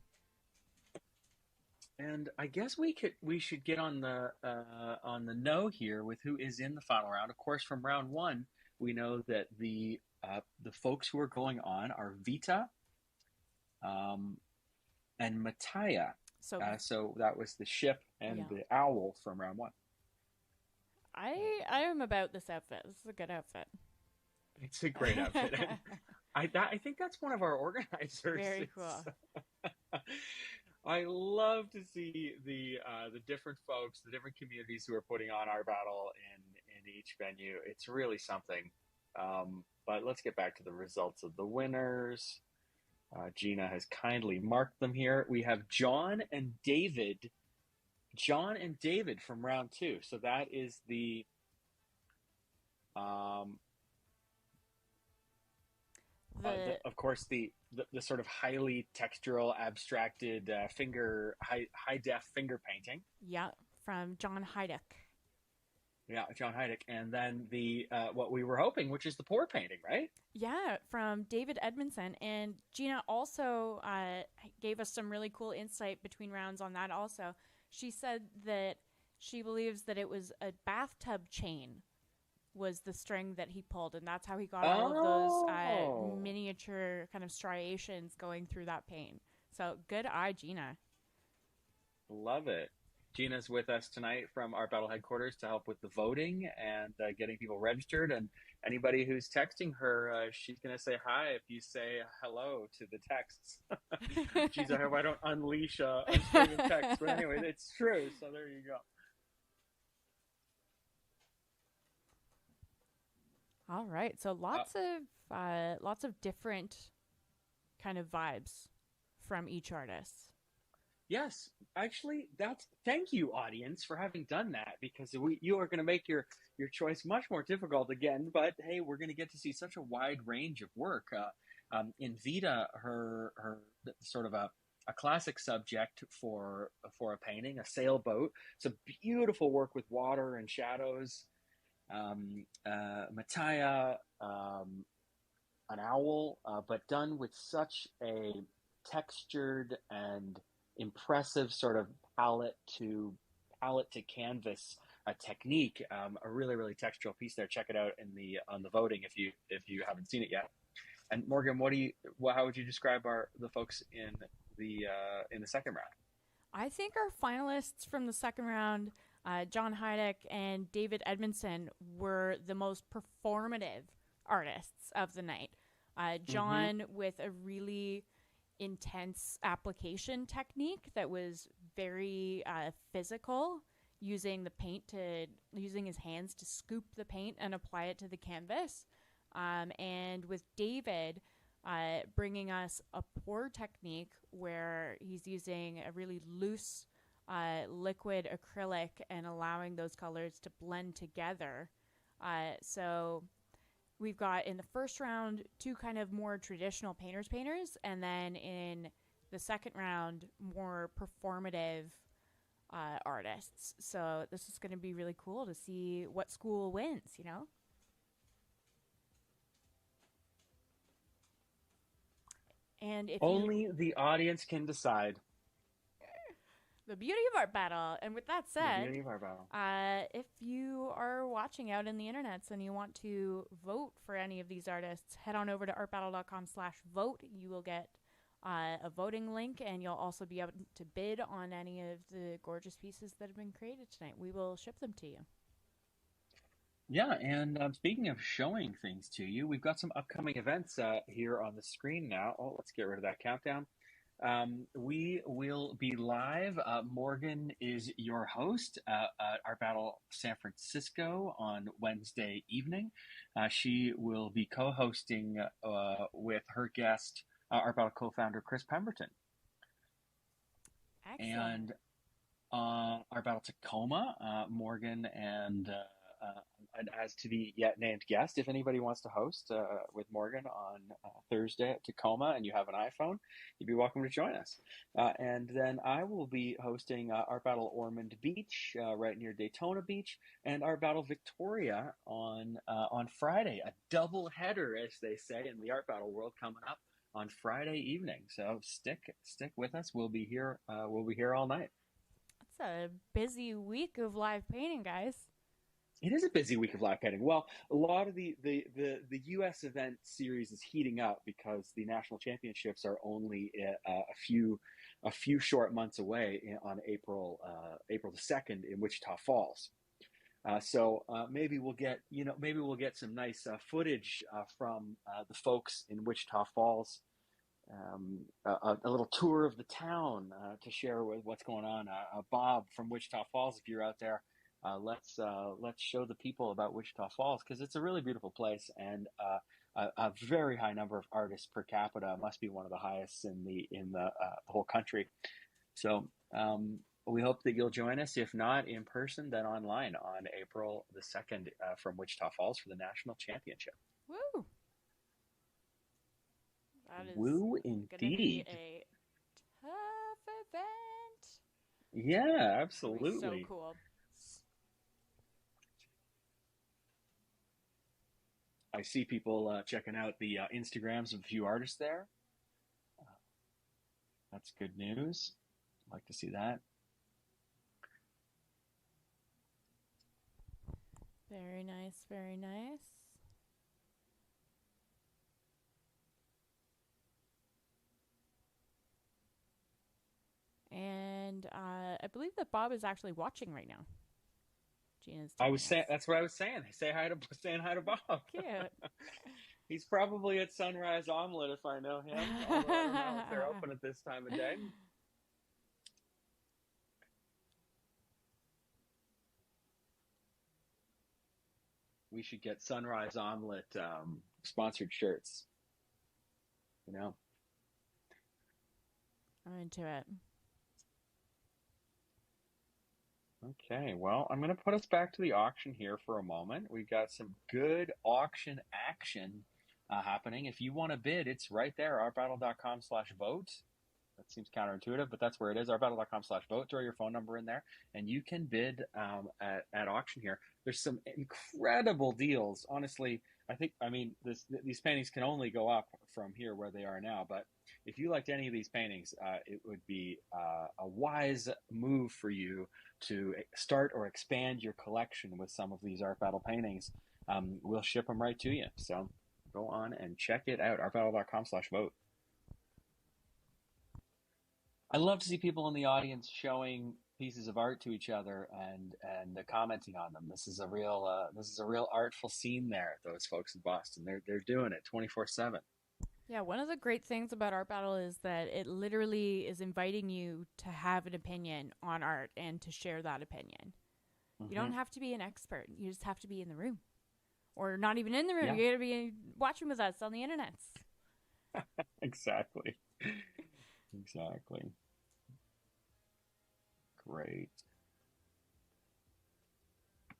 And I guess we should get on the know here with who is in the final round. Of course, from round one, we know that the folks who are going on are Vita, and Mattia.
So
that was the ship and the owl from round one.
I am about this outfit. This is a good outfit.
It's a great outfit. I think that's one of our organizers.
Very cool.
I love to see the different folks, the different communities who are putting on our battle in each venue. It's really something. But let's get back to the results of the winners. Gina has kindly marked them here. We have John and David from round two. So that is the of course the sort of highly textural, abstracted high def finger painting.
Yeah, from John Hayduck.
Yeah, John Hayduck. And then the what we were hoping, which is the pour painting, right?
Yeah, from David Edmondson. And Gina also gave us some really cool insight between rounds on that also. She said that she believes that it was a bathtub chain was the string that he pulled, and that's how he got all of those miniature kind of striations going through that paint. So good eye, Gina.
Love it. Gina's with us tonight from our battle headquarters to help with the voting and getting people registered. And anybody who's texting her, she's going to say hi if you say hello to the texts. Geez, I hope I don't unleash a string of texts. But anyway, it's true. So there you go.
All right. So lots of different kind of vibes from each artist.
Yes, actually, thank you, audience, for having done that, because you are going to make your choice much more difficult again. But hey, we're going to get to see such a wide range of work. In Veda, her sort of a classic subject for a painting, a sailboat. It's a beautiful work with water and shadows. Mattia, an owl, but done with such a textured and impressive sort of palette to canvas technique. A really, really textural piece there. Check it out on the voting if you haven't seen it yet. And Morgan, how would you describe the folks in the second round?
I think our finalists from the second round, John Hayduck and David Edmondson, were the most performative artists of the night. John with a really intense application technique that was very physical, using his hands to scoop the paint and apply it to the canvas. And with David bringing us a pour technique where he's using a really loose liquid acrylic and allowing those colors to blend together. So we've got in the first round 2 kind of more traditional painters, and then in the second round more performative artists. So this is going to be really cool to see what school wins, you know? And if
only the audience can decide.
The beauty of Art Battle. And with that said,
The beauty of Art Battle.
If you are watching out in the internets and you want to vote for any of these artists, head on over to artbattle.com/vote. You will get a voting link, and you'll also be able to bid on any of the gorgeous pieces that have been created tonight. We will ship them to you.
Yeah, and speaking of showing things to you, we've got some upcoming events here on the screen now. Oh, let's get rid of that countdown. We will be live. Morgan is your host at Art Battle San Francisco on Wednesday evening. She will be co-hosting with her guest, Art Battle co-founder Chris Pemberton.
Excellent.
And Art Battle Tacoma, Morgan and as to the yet named guest, if anybody wants to host with Morgan on Thursday at Tacoma and you have an iPhone, you'd be welcome to join us. And then I will be hosting Art Battle Ormond Beach, right near Daytona Beach, and Art Battle Victoria on Friday. A double header, as they say in the Art Battle world, coming up on Friday evening. So stick with us. We'll be here. We'll be here all night.
It's a busy week of live painting, guys.
It is a busy week of live painting. Well, a lot of the U.S. event series is heating up because the national championships are only a few short months away on April the 2nd in Wichita Falls. So maybe we'll get some nice footage from the folks in Wichita Falls. A little tour of the town to share with what's going on. Bob from Wichita Falls, if you're out there. Let's show the people about Wichita Falls, because it's a really beautiful place, and a very high number of artists per capita, must be one of the highest in the whole country. So we hope that you'll join us, if not in person, then online on April the 2nd from Wichita Falls for the national championship.
Woo! That is
Woo
gonna
indeed.
be a tough event.
Yeah, absolutely.
It'll be so cool.
I see people checking out the Instagrams of a few artists there. That's good news. I'd like to see that.
Very nice, very nice. And I believe that Bob is actually watching right now.
That's what I was saying. Saying hi to Bob.
Cute.
He's probably at Sunrise Omelet if I know him. Although I don't know if they're open at this time of day. We should get Sunrise Omelet sponsored shirts. You know?
I'm into it.
Okay, well, I'm going to put us back to the auction here for a moment. We've got some good auction action happening. If you want to bid, it's right there, artbattle.com/vote. That seems counterintuitive, but that's where it is, artbattle.com/vote. Throw your phone number in there, and you can bid at auction here. There's some incredible deals. Honestly, these paintings can only go up from here where they are now, but if you liked any of these paintings, it would be a wise move for you to start or expand your collection with some of these Art Battle paintings. We'll ship them right to you. So go on and check it out, artbattle.com/vote. I love to see people in the audience showing pieces of art to each other and commenting on them. This is a real artful scene there. Those folks in Boston, they're doing it 24/7.
Yeah, one of the great things about Art Battle is that it literally is inviting you to have an opinion on art and to share that opinion. You don't have to be an expert. You just have to be in the room. Or not even in the room.
Yeah.
You got to be watching with us on the internet.
Exactly. Great.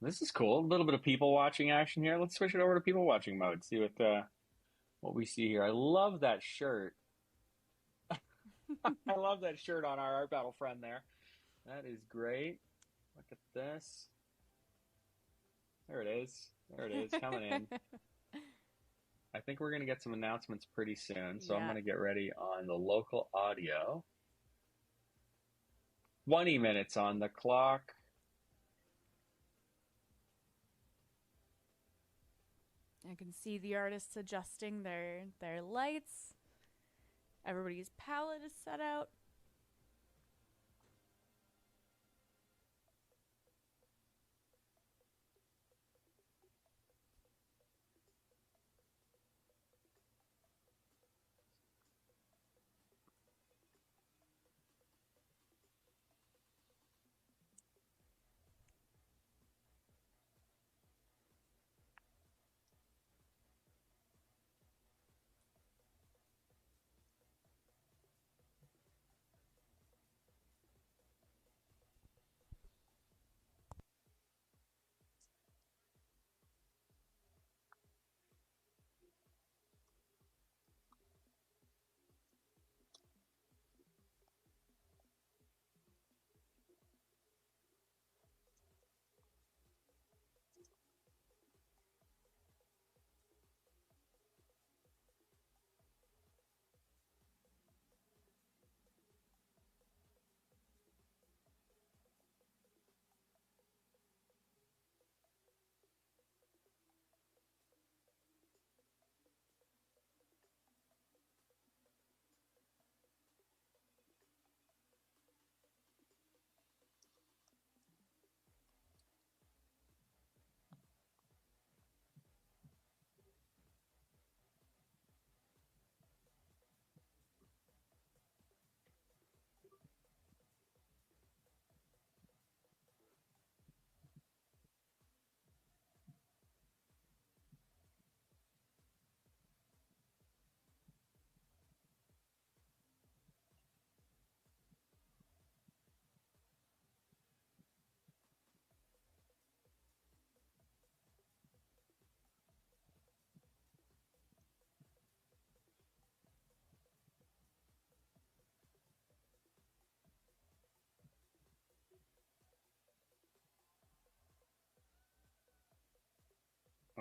This is cool. A little bit of people watching action here. Let's switch it over to people watching mode. See what we see here. I love that shirt. I love that shirt on our Art Battle friend there. That is great. Look at this. There it is. Coming in. I think we're going to get some announcements pretty soon, so I'm going to get ready on the local audio. 20 minutes on the clock.
I can see the artists adjusting their lights. Everybody's palette is set out.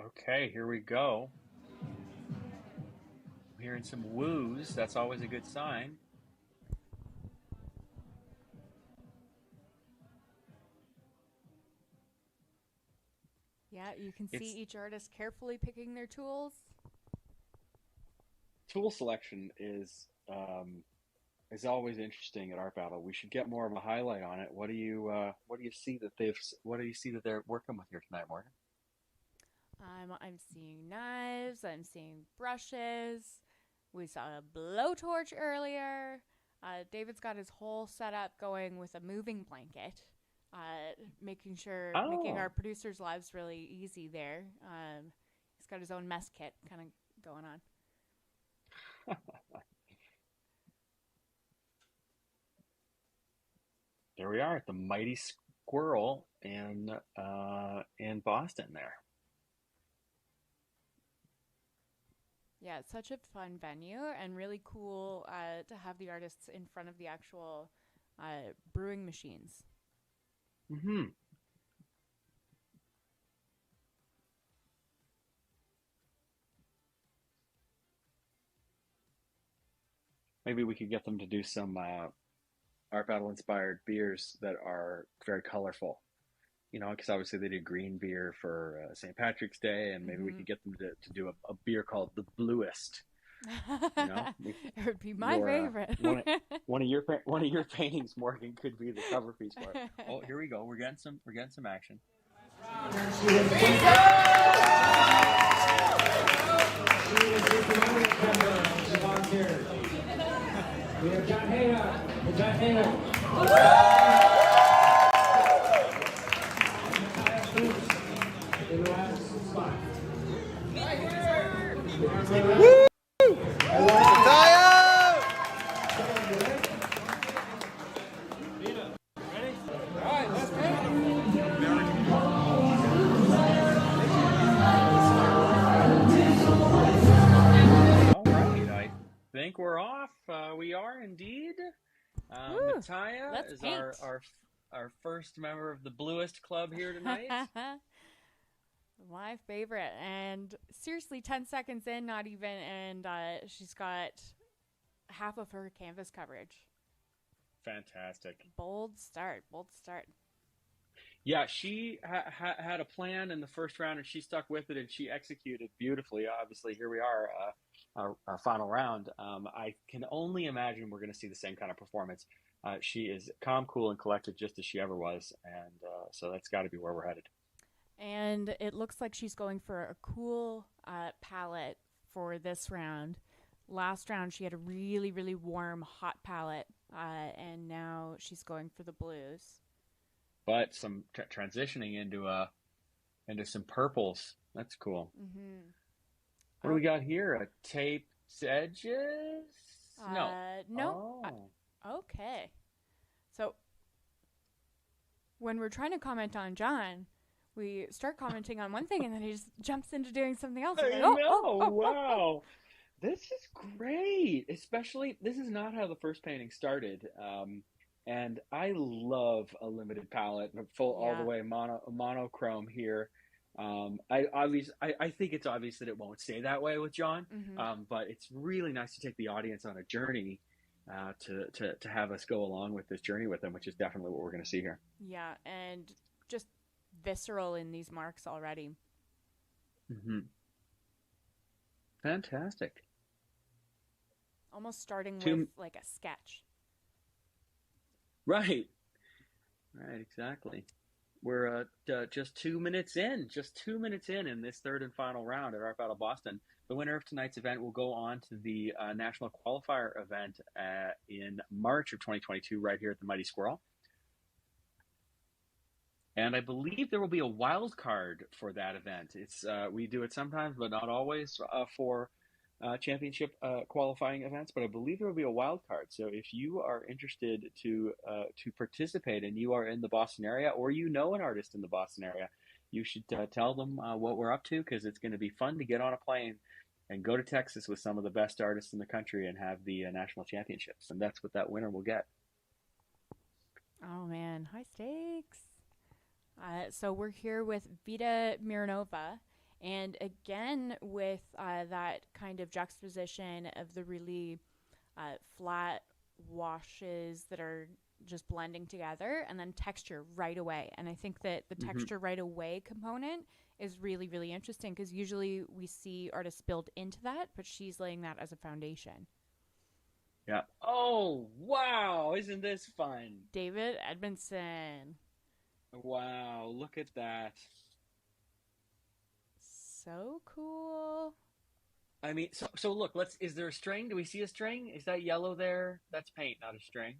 Okay, here we go. I'm hearing some woos. That's always a good sign.
Yeah, you can see each artist carefully picking their tools.
Tool selection is always interesting at Art Battle. We should get more of a highlight on it. What do you see that they're working with here tonight, Morgan?
I'm seeing knives. I'm seeing brushes. We saw a blowtorch earlier. David's got his whole setup going with a moving blanket, making our producers' lives really easy there. He's got his own mess kit kind of going on.
There we are at the Mighty Squirrel in Boston there.
Yeah, it's such a fun venue and really cool to have the artists in front of the actual brewing machines.
Mm-hmm. Maybe we could get them to do some Art Battle inspired beers that are very colorful. You know, because obviously they did green beer for St. Patrick's Day, and maybe we could get them to do a beer called the Bluest. You know,
it would be my favorite.
One of your paintings, Morgan, could be the cover piece for it. Oh, here we go. We're getting some action.
here. We have John Hayduck. John Hayduck. In the last spot.
I think we're off. We are indeed. Mattia is our first member of the Bluest Club here tonight.
My favorite. And seriously, 10 seconds in, not even, and she's got half of her canvas coverage.
Fantastic.
Bold start.
Yeah, she had a plan in the first round, and she stuck with it, and she executed beautifully. Obviously, here we are, our final round. I can only imagine we're going to see the same kind of performance. She is calm, cool, and collected, just as she ever was, and so that's got to be where we're headed.
And it looks like she's going for a cool palette for this round. Last round, she had a really, really warm, hot palette, and now she's going for the blues.
But some transitioning into some purples. That's cool.
Mm-hmm.
What do we got here? Taped edges? No.
No.
Oh.
Okay. So when we're trying to comment on John, we start commenting on one thing, and then he just jumps into doing something else.
I know. Wow. This is great. Especially, this is not how the first painting started. And I love a limited palette, full all the way monochrome here. I think it's obvious that it won't stay that way with John, but it's really nice to take the audience on a journey to have us go along with this journey with them, which is definitely what we're going to see here.
Yeah, and just visceral in these marks already.
Mm-hmm. Fantastic.
Almost starting with like a sketch.
Right, exactly. We're just 2 minutes in. Just 2 minutes in this third and final round at Art Battle Boston. The winner of tonight's event will go on to the National Qualifier event in March of 2022 right here at the Mighty Squirrel. And I believe there will be a wild card for that event. It's we do it sometimes, but not always for championship qualifying events, but I believe there will be a wild card. So if you are interested to participate and you are in the Boston area, or you know an artist in the Boston area, you should tell them what we're up to, because it's going to be fun to get on a plane and go to Texas with some of the best artists in the country and have the national championships. And that's what that winner will get.
Oh man, high stakes. So we're here with Vita Miranova. And again, with that kind of juxtaposition of the really flat washes that are just blending together, and then texture right away. And I think that the texture right away component is really, really interesting, because usually we see artists build into that, but she's laying that as a foundation.
Yeah. Oh, wow. Isn't this fun?
David Edmondson.
Wow. Look at that.
So cool.
I mean, so look, is there a string? Do we see a string? Is that yellow there? That's paint, not a string.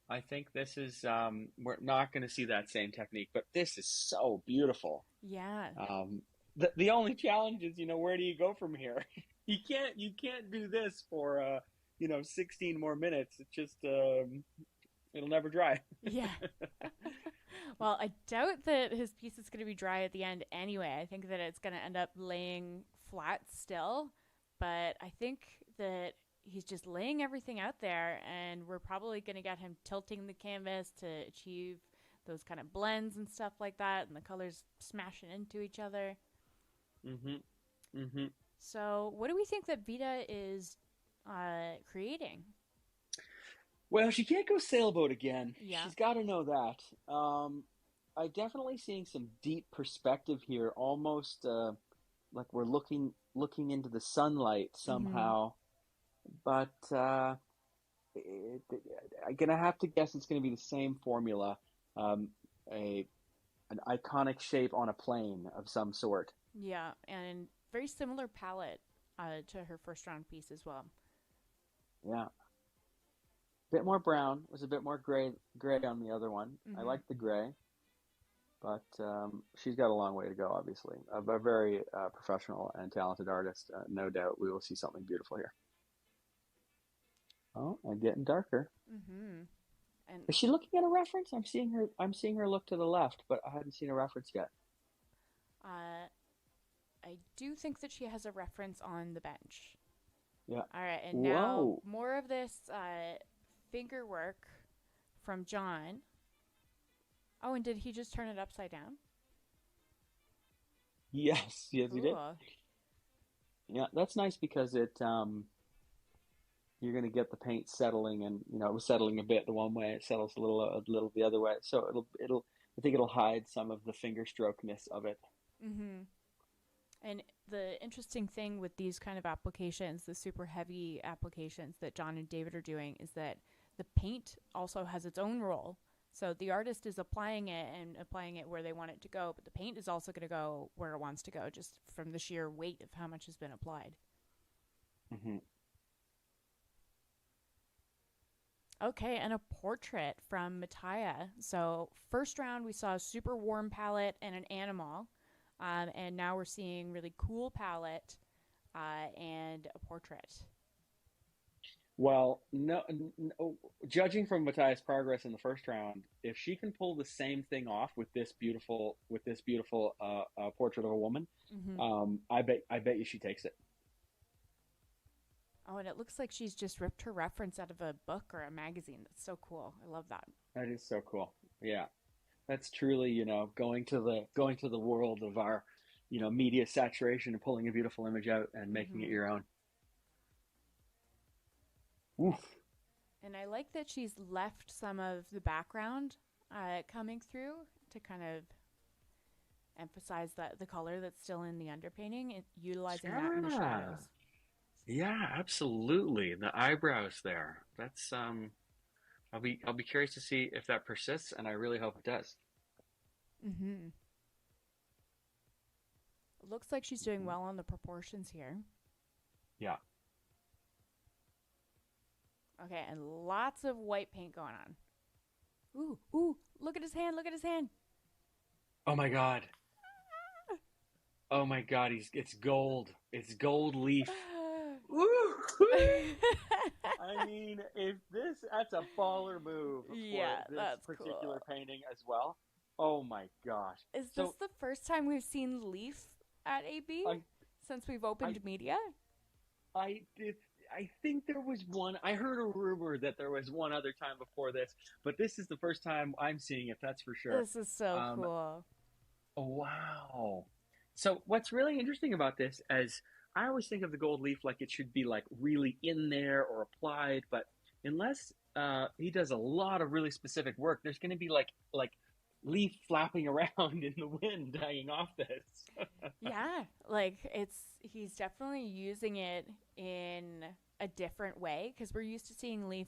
I think this is, we're not going to see that same technique, but this is so beautiful.
Yeah.
The only challenge is, where do you go from here? You can't do this for, 16 more minutes. It's just, it'll never dry.
Yeah. Well, I doubt that his piece is going to be dry at the end anyway. I think that it's going to end up laying flat still, but I think that he's just laying everything out there, and we're probably going to get him tilting the canvas to achieve those kind of blends and stuff like that, and the colors smashing into each other. So what do we think that Vita is creating?
Well, she can't go sailboat again.
Yeah.
She's got to know that. I'm definitely seeing some deep perspective here, almost like we're looking into the sunlight somehow. But I'm going to have to guess it's going to be the same formula, an iconic shape on a plane of some sort.
Yeah, and very similar palette to her first round piece as well.
Yeah. Bit more brown. It was a bit more gray on the other one. I
Mm-hmm.
like the gray, but she's got a long way to go, obviously. A very professional and talented artist. No doubt we will see something beautiful here. Oh, and getting darker.
Mm-hmm. And
Is she looking at a reference? I'm seeing her look to the left, but I hadn't seen a reference yet.
uh, I do think that she has a reference on the bench.
Yeah.
All right, and now
Whoa.
more of this finger work from John. Oh, and did he just turn it upside down?
Yes, yes, you did.
Cool.
Yeah, that's nice because you're going to get the paint settling, and it was settling a bit the one way. It settles a little the other way. So I think it'll hide some of the finger strokeness of it.
Mm-hmm. And the interesting thing with these kind of applications, the super heavy applications that John and David are doing, is that the paint also has its own role. So the artist is applying it and applying it where they want it to go, but the paint is also going to go where it wants to go, just from the sheer weight of how much has been applied.
Hmm.
Okay, and a portrait from Mattia. So first round we saw a super warm palette and an animal, and now we're seeing really cool palette and a portrait.
Well, no, no, judging from Matthias' progress in the first round, if she can pull the same thing off with this beautiful portrait of a woman,
Mm-hmm.
I bet you she takes it.
Oh, and it looks like she's just ripped her reference out of a book or a magazine. That's so cool. I love that.
That is so cool. Yeah, that's truly, going to the world of our, media saturation and pulling a beautiful image out and making it
Mm-hmm.
your own. Oof.
And I like that she's left some of the background coming through to kind of emphasize the color that's still in the underpainting, and utilizing that in the
Yeah.
shadows.
Yeah, absolutely. The eyebrows there. That's I'll be curious to see if that persists, and I really hope it does.
Mm-hmm. It looks like she's doing
Mhm.
well on the proportions here.
Yeah.
Okay, and lots of white paint going on. Ooh, look at his hand, look at his hand.
Oh my God. Oh my God. It's gold. It's gold leaf. Woo! I mean, if that's a baller move
Yeah,
for this
that's
particular
cool.
painting as well. Oh my gosh.
Is this
So
the first time we've seen Leaf at AB
I
since we've
I
opened media?
I did. I think there was one. I heard a rumor that there was one other time before this, but this is the first time I'm seeing it. That's for sure.
This is so
Um,
cool.
oh, wow. So what's really interesting about this is I always think of the gold leaf like it should be like really in there or applied, but unless he does a lot of really specific work, there's going to be like leaf flapping around in the wind hanging off this.
Yeah, like he's definitely using it in a different way because we're used to seeing leaf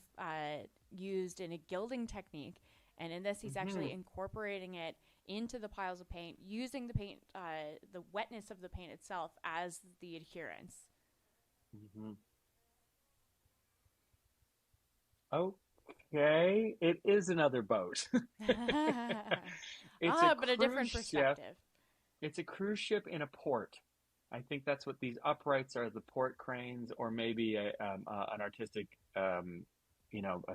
used in a gilding technique, and in this he's
Hmm.
actually incorporating it into the piles of paint, using the paint, the wetness of the paint itself as the adherence.
Hmm. Okay, it is another boat. It's a
But a
cruise
different
ship.
perspective.
It's a cruise ship in a port. I think that's what these uprights are, the port cranes, or maybe an artistic, a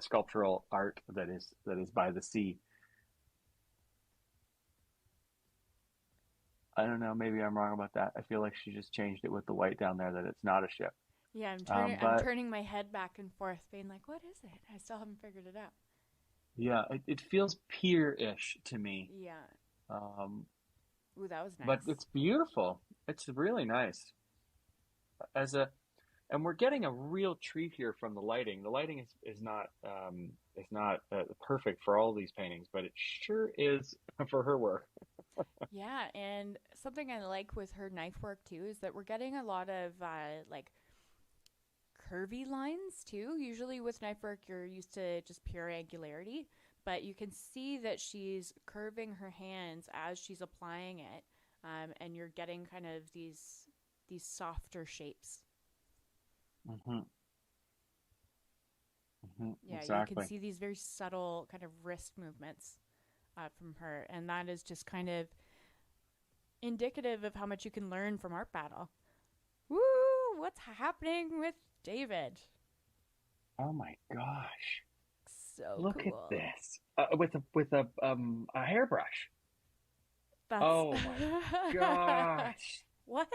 sculptural art that is by the sea. I don't know. Maybe I'm wrong about that. I feel like she just changed it with the white down there that it's not a ship.
Yeah, I'm turning.
Um,
I'm
but
turning my head back and forth, being like, "What is it?" I still haven't figured it out.
yeah, it feels pier-ish to me.
Yeah.
Um,
Ooh, that was
but
nice.
it's beautiful. It's really nice. As a and we're getting a real treat here from the lighting. The lighting is not perfect for all these paintings, but it sure is for her work.
Yeah, and something I like with her knife work too is that we're getting a lot of like curvy lines too. Usually with knife work, you're used to just pure angularity, but you can see that she's curving her hands as she's applying it, and you're getting kind of these softer shapes.
Hmm.
Yeah,
exactly.
you can see these very subtle kind of wrist movements from her, and that is just kind of indicative of how much you can learn from Art Battle. Woo! What's happening with David?
Oh my gosh!
So
Look
cool.
at this with a hairbrush.
That's...
Oh my gosh!
What?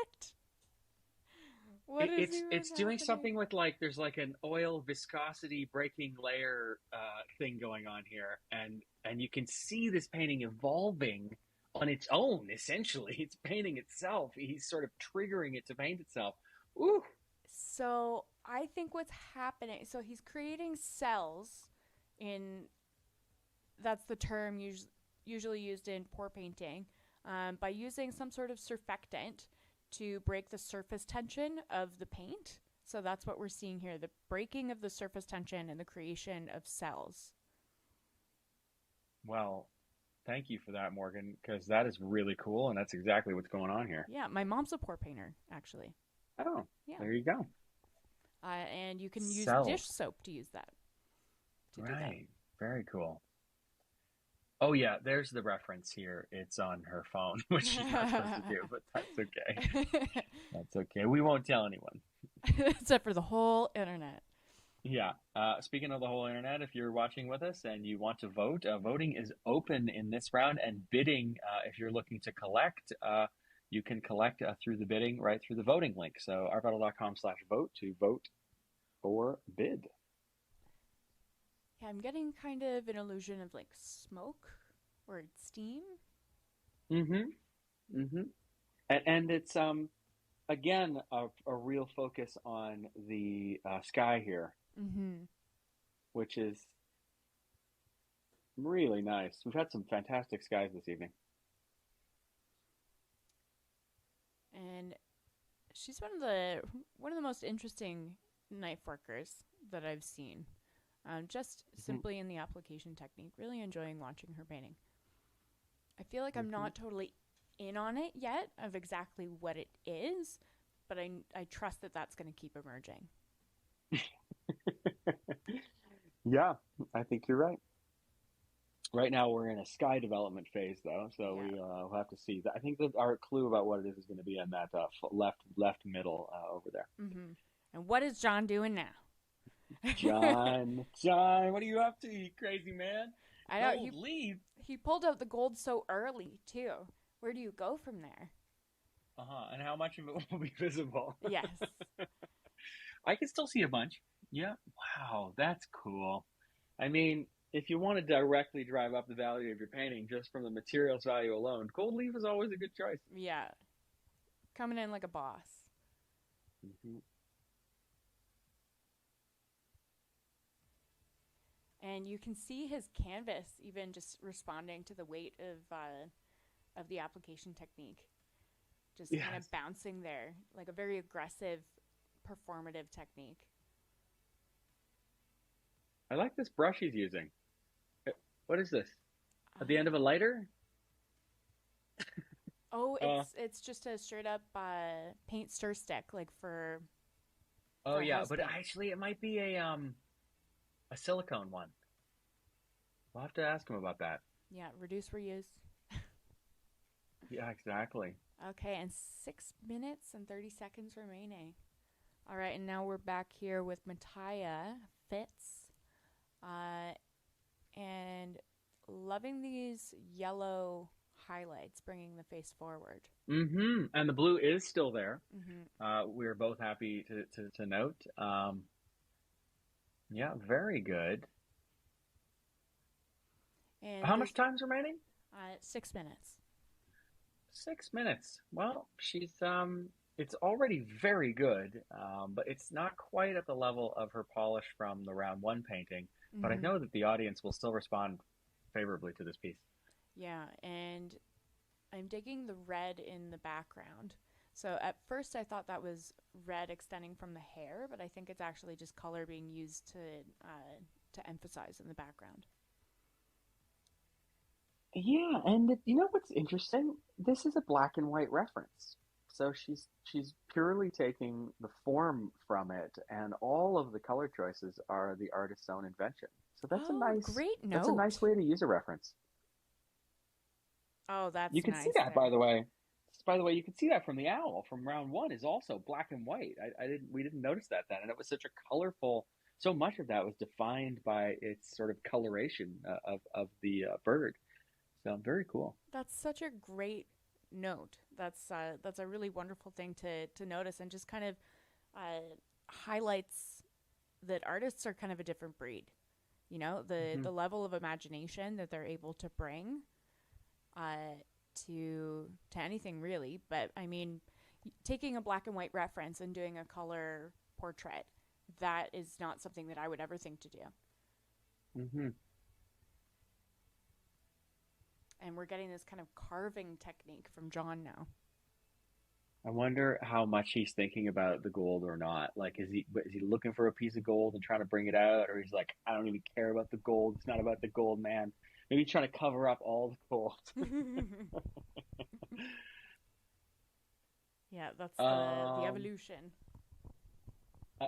What is
It's doing something with like there's like an oil viscosity breaking layer thing going on here, and you can see this painting evolving on its own. Essentially, it's painting itself. He's sort of triggering it to paint itself. Ooh.
So I think what's happening. So he's creating cells in. That's the term usually used in pour painting, by using some sort of surfactant to break the surface tension of the paint. So that's what we're seeing here, the breaking of the surface tension and the creation of cells.
Well, thank you for that, Morgan, because that is really cool, and that's exactly what's going on here.
Yeah, my mom's a pour painter, actually.
Oh,
yeah.
There you go.
And you can use
Cells.
dish soap to use that. To do that.
Very cool. Oh, yeah, there's the reference here. It's on her phone, which she's not supposed to do, but that's okay. That's okay. We won't tell anyone.
Except for the whole internet.
Yeah. Speaking of the whole internet, if you're watching with us and you want to vote, voting is open in this round, and bidding, if you're looking to collect, you can collect through the bidding right through the voting link. So artbattle.com/vote to vote or bid.
Yeah, I'm getting kind of an illusion of like smoke or steam.
And it's again a real focus on the sky here, which is really nice. We've had some fantastic skies this evening.
And she's one of the most interesting knife workers that I've seen. Just simply in the application technique. Really enjoying watching her painting. I feel like I'm not totally in on it yet of exactly what it is, but I trust that that's going to keep emerging.
Yeah, I think you're right. Right now we're in a sky development phase, though, so we'll have to see. I think that our clue about what it is going to be in that left middle over there.
And what is John doing now?
John, what are you up to, you crazy man?
I know.
Leave.
He pulled out the gold so early, too. Where do you go from there?
And how much of it will be visible?
Yes.
I can still see a bunch. Yeah. Wow, that's cool. I mean, if you want to directly drive up the value of your painting just from the materials value alone, gold leaf is always a good choice.
Yeah. Coming in like a boss. And you can see his canvas even just responding to the weight of the application technique. Just kind of bouncing there, like a very aggressive, performative technique.
I like this brush he's using. What is this? At the end of a lighter?
Oh, it's just a straight up paint stir stick, like for.
Oh yeah, but actually it might be a silicone one. We'll have to ask him about that.
Yeah, reduce, reuse.
Yeah, exactly.
Okay, and 6 minutes and 30 seconds remaining. All right, and now we're back here with Mattia Fitz. And loving these yellow highlights, bringing the face forward.
And the blue is still there. We're both happy to note. Yeah, very good.
And
how much time's remaining?
6 minutes.
6 minutes. Well, she's it's already very good, but it's not quite at the level of her polish from the round one painting. But I know that the audience will still respond favorably to this piece.
Yeah, and I'm digging the red in the background. So at first I thought that was red extending from the hair, but I think it's actually just color being used to emphasize in the background.
Yeah, and you know what's interesting? This is a black and white reference. So she's purely taking the form from it, and all of the color choices are the artist's own invention. So
Oh, great
that's a nice
note.
way to use a reference.
Oh,
You
that's
can see
nice
that,
there.
by the way. By the way, you can see that from the owl from round one is also black and white. We didn't notice that then, and it was such a colorful. So much of that was defined by its sort of coloration of the bird. So very cool.
That's such a great note. That's a really wonderful thing to notice, and just kind of highlights that artists are kind of a different breed. You know,
Hmm.
the level of imagination that they're able to bring uh, to anything really. But I mean, taking a black and white reference and doing a color portrait, that is not something that I would ever think to do.
Hmm.
And we're getting this kind of carving technique from John now.
I wonder how much he's thinking about the gold or not. Like, is he looking for a piece of gold and trying to bring it out, or he's like, I don't even care about the gold. It's not about the gold, man. Maybe he's trying to cover up all the gold.
Yeah, that's the
um,
evolution.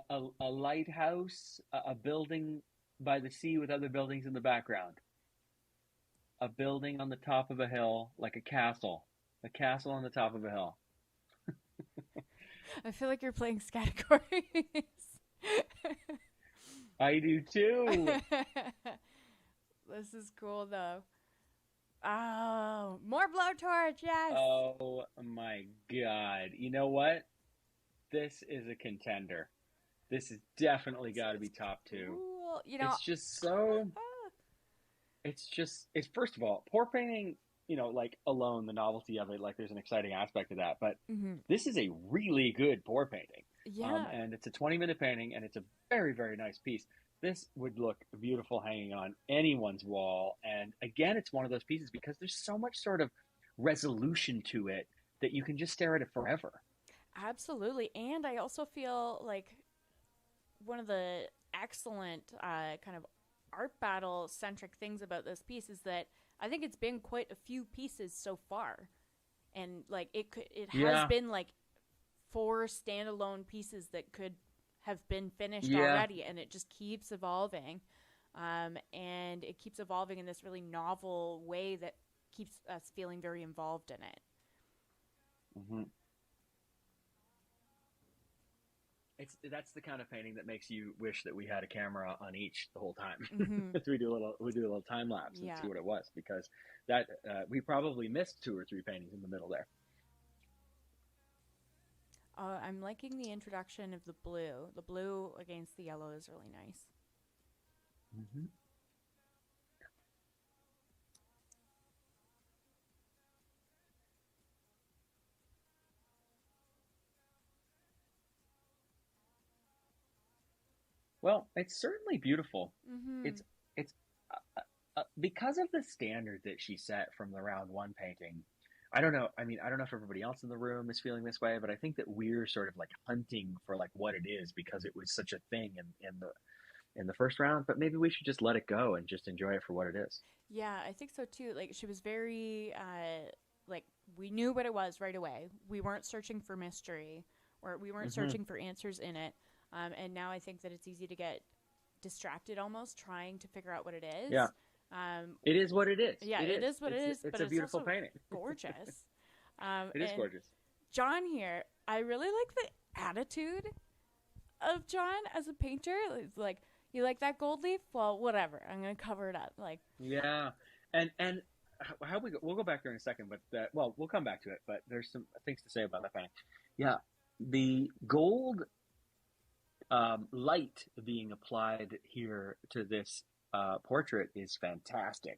a lighthouse, a building by the sea with other buildings in the background, a building on the top of a hill, like a castle on the top of a hill.
I feel like you're playing categories.
I do too.
This is cool though. Oh, more blowtorch, yes.
Oh my God. You know what? This is a contender. This has definitely got to be top two.
Cool. You know,
It's just so, it's first of all, pour painting, like alone, the novelty of it, like there's an exciting aspect to that. But
mm-hmm.
this is a really good pour painting.
Yeah.
And it's a 20-minute painting, and it's a very, very nice piece. This would look beautiful hanging on anyone's wall. And again, it's one of those pieces because there's so much sort of resolution to it that you can just stare at it forever.
Absolutely. And I also feel like one of the excellent kind of art battle centric things about this piece is that I think it's been quite a few pieces so far. And like it has been like 4 standalone pieces that could have been finished already, and it just keeps evolving. And it keeps evolving in this really novel way that keeps us feeling very involved in it.
Mm-hmm. That's the kind of painting that makes you wish that we had a camera on each the whole time.
Mm-hmm.
we do a little time lapse and see what it was, because that we probably missed 2 or 3 paintings in the middle there.
I'm liking the introduction of the blue. The blue against the yellow is really nice.
Mm-hmm. Well, it's certainly beautiful.
Mm-hmm.
It's because of the standard that she set from the round 1 painting. I don't know. I mean, I don't know if everybody else in the room is feeling this way, but I think that we're sort of like hunting for like what it is because it was such a thing in the first round. But maybe we should just let it go and just enjoy it for what it is.
Yeah, I think so too. Like she was very like we knew what it was right away. We weren't searching for mystery, or we weren't searching for answers in it. And now I think that it's easy to get distracted almost trying to figure out what it is.
Yeah. It is what it is.
Yeah, it is what it is.
It's
but
a beautiful painting.
Gorgeous.
It is gorgeous.
John here, I really like the attitude of John as a painter. It's like, you like that gold leaf? Well, whatever. I'm going to cover it up. Like,
yeah. And how we'll go back there in a second, but we'll come back to it. But there's some things to say about that painting. Yeah, the gold light being applied here to this portrait is fantastic.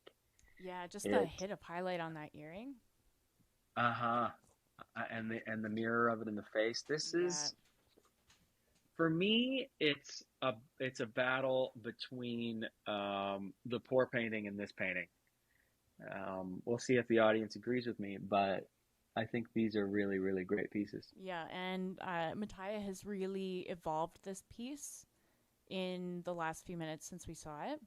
Yeah, just the hit of highlight on that earring.
And the mirror of it in the face. This is, for me, it's a battle between the pour painting and this painting. We'll see if the audience agrees with me, but I think these are really, really great pieces.
Yeah, and Mattia has really evolved this piece in the last few minutes since we saw it.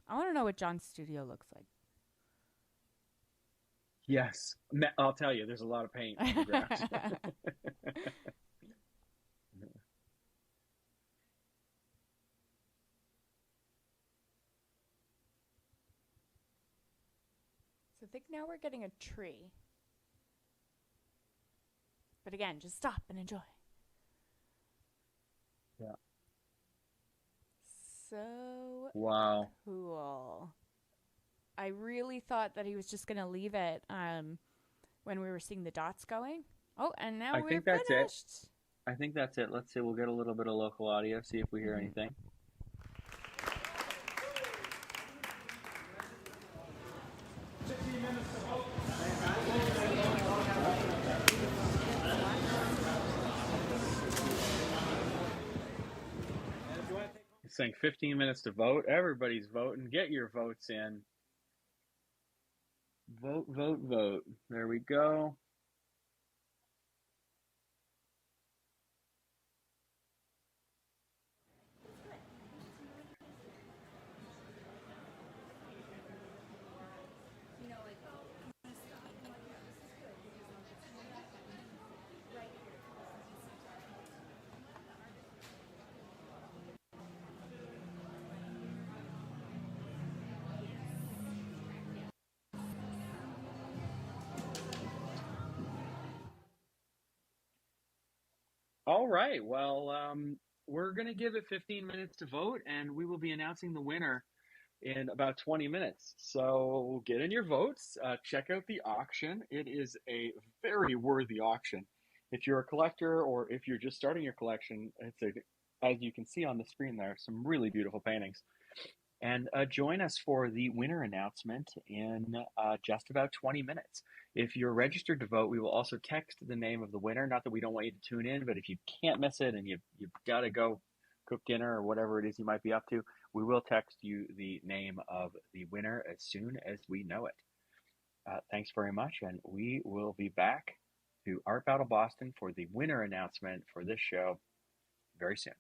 I want to know what John's studio looks like.
Yes, I'll tell you, there's a lot of paint on the grass.
So I think now we're getting a tree. But again, just stop and enjoy.
Yeah.
So
Wow.
cool. I really thought that he was just going to leave it when we were seeing the dots going. Oh, and now
I
we're
think that's
finished.
it. I think that's it. Let's see. We'll get a little bit of local audio, see if we hear anything. It's saying 15 minutes to vote. Everybody's voting. Get your votes in. Vote, vote, vote. There we go. All right. Well, we're going to give it 15 minutes to vote, and we will be announcing the winner in about 20 minutes. So get in your votes. Check out the auction. It is a very worthy auction. If you're a collector or if you're just starting your collection, as you can see on the screen there, some really beautiful paintings. And join us for the winner announcement in just about 20 minutes. If you're registered to vote, we will also text the name of the winner. Not that we don't want you to tune in, but if you can't miss it and you've got to go cook dinner or whatever it is you might be up to, we will text you the name of the winner as soon as we know it. Thanks very much, and we will be back to Art Battle Boston for the winner announcement for this show very soon.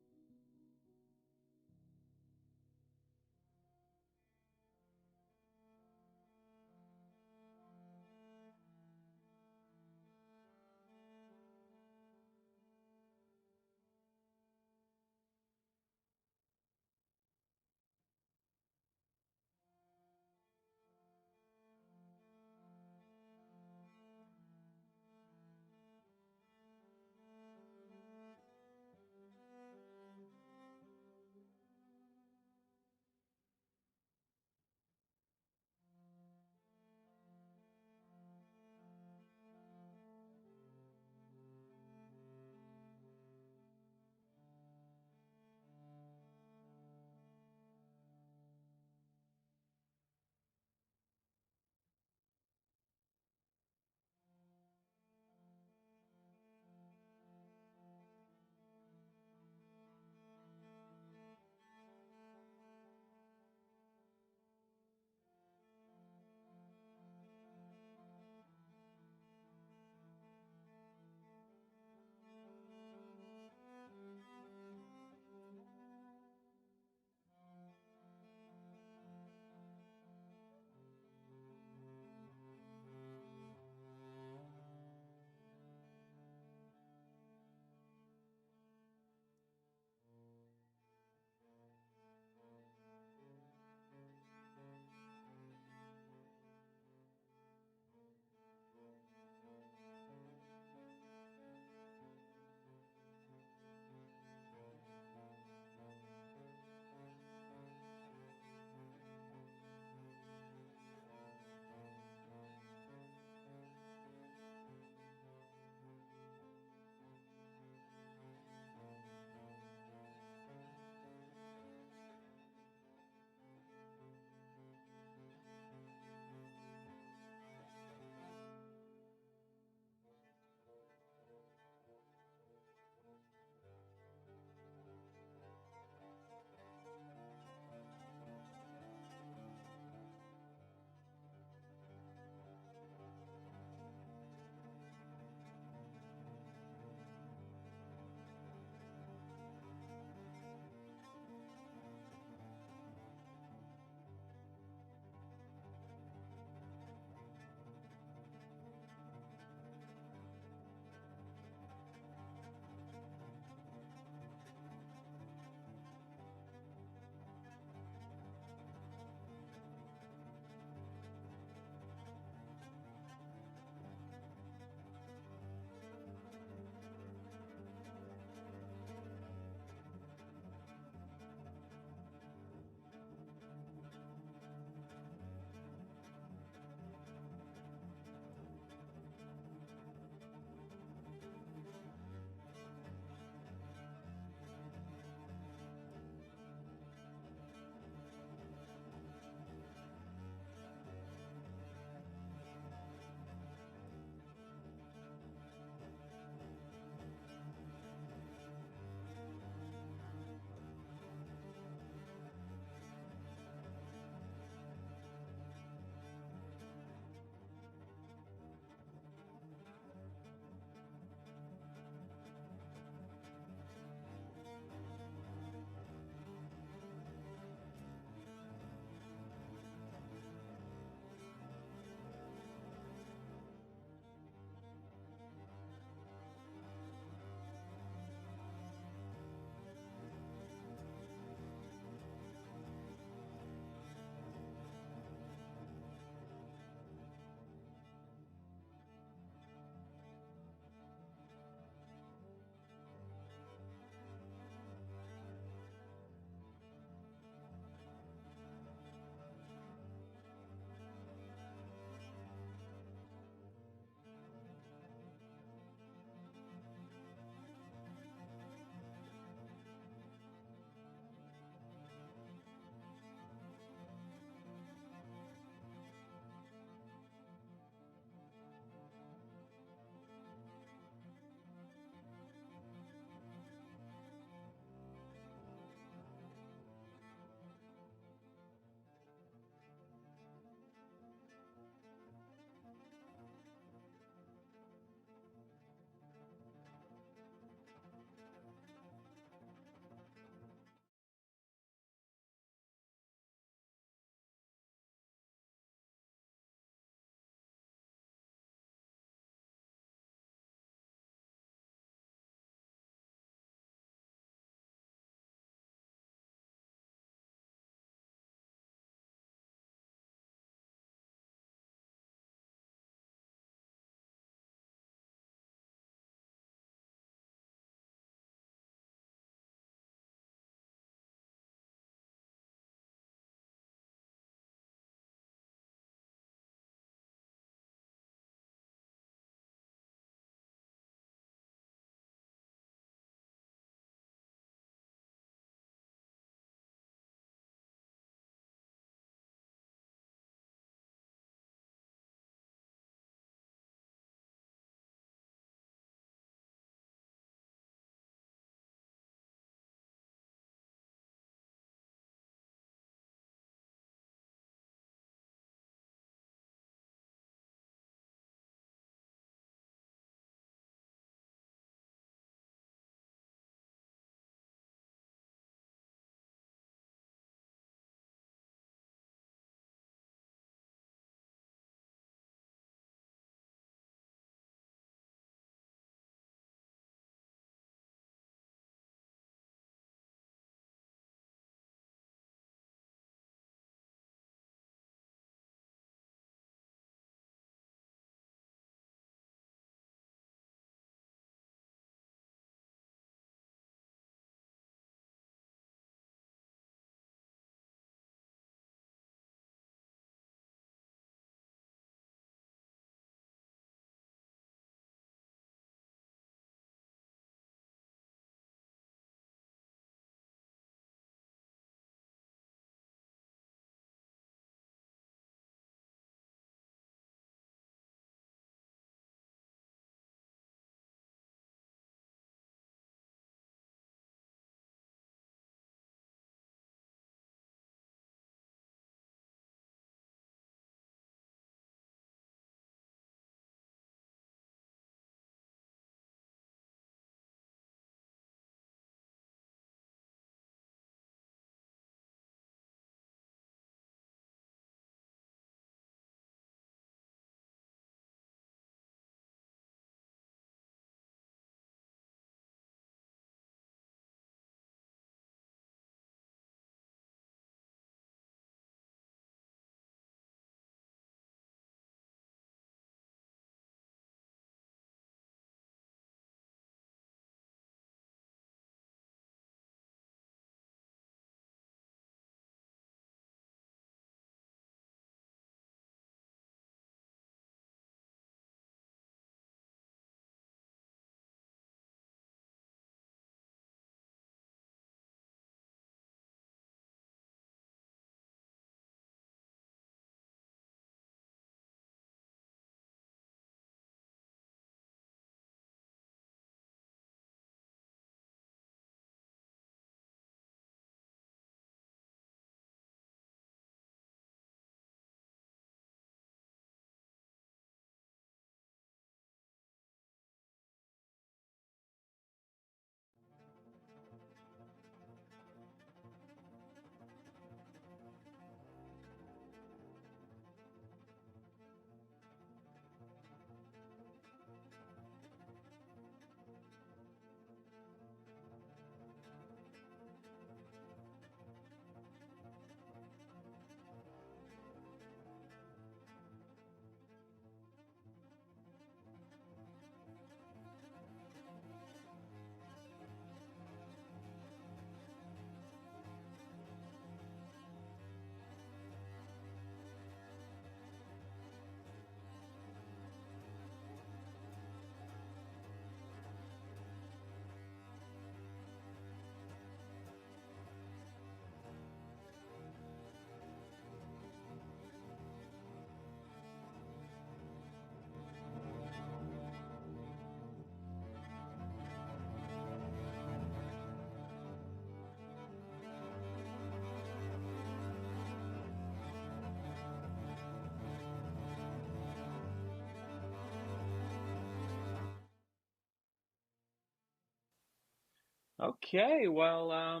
Okay, well,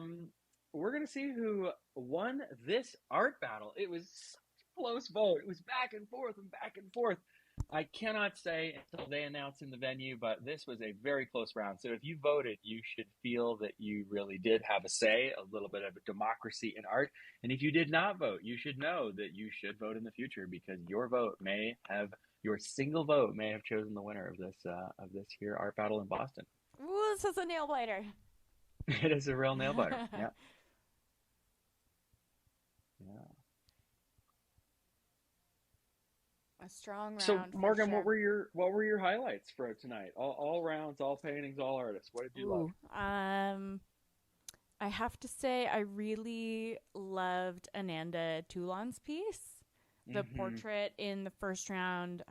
we're gonna see who won this art battle. It was such a close vote. It was back and forth and back and forth. I cannot say until they announce in the venue, but this was a very close round. So if you voted, you should feel that you really did have a say, a little bit of a democracy in art. And if you did not vote, you should know that you should vote in the future because your single vote may have chosen the winner of this here art battle in Boston.
Ooh, this is a nail biter.
It is a real nail biter. Yeah. Yeah.
A strong round.
So, Morgan,
for sure.
what were your highlights for tonight? All rounds, all paintings, all artists. What did you love?
I have to say I really loved Ananda Toulon's piece. The portrait in the first round.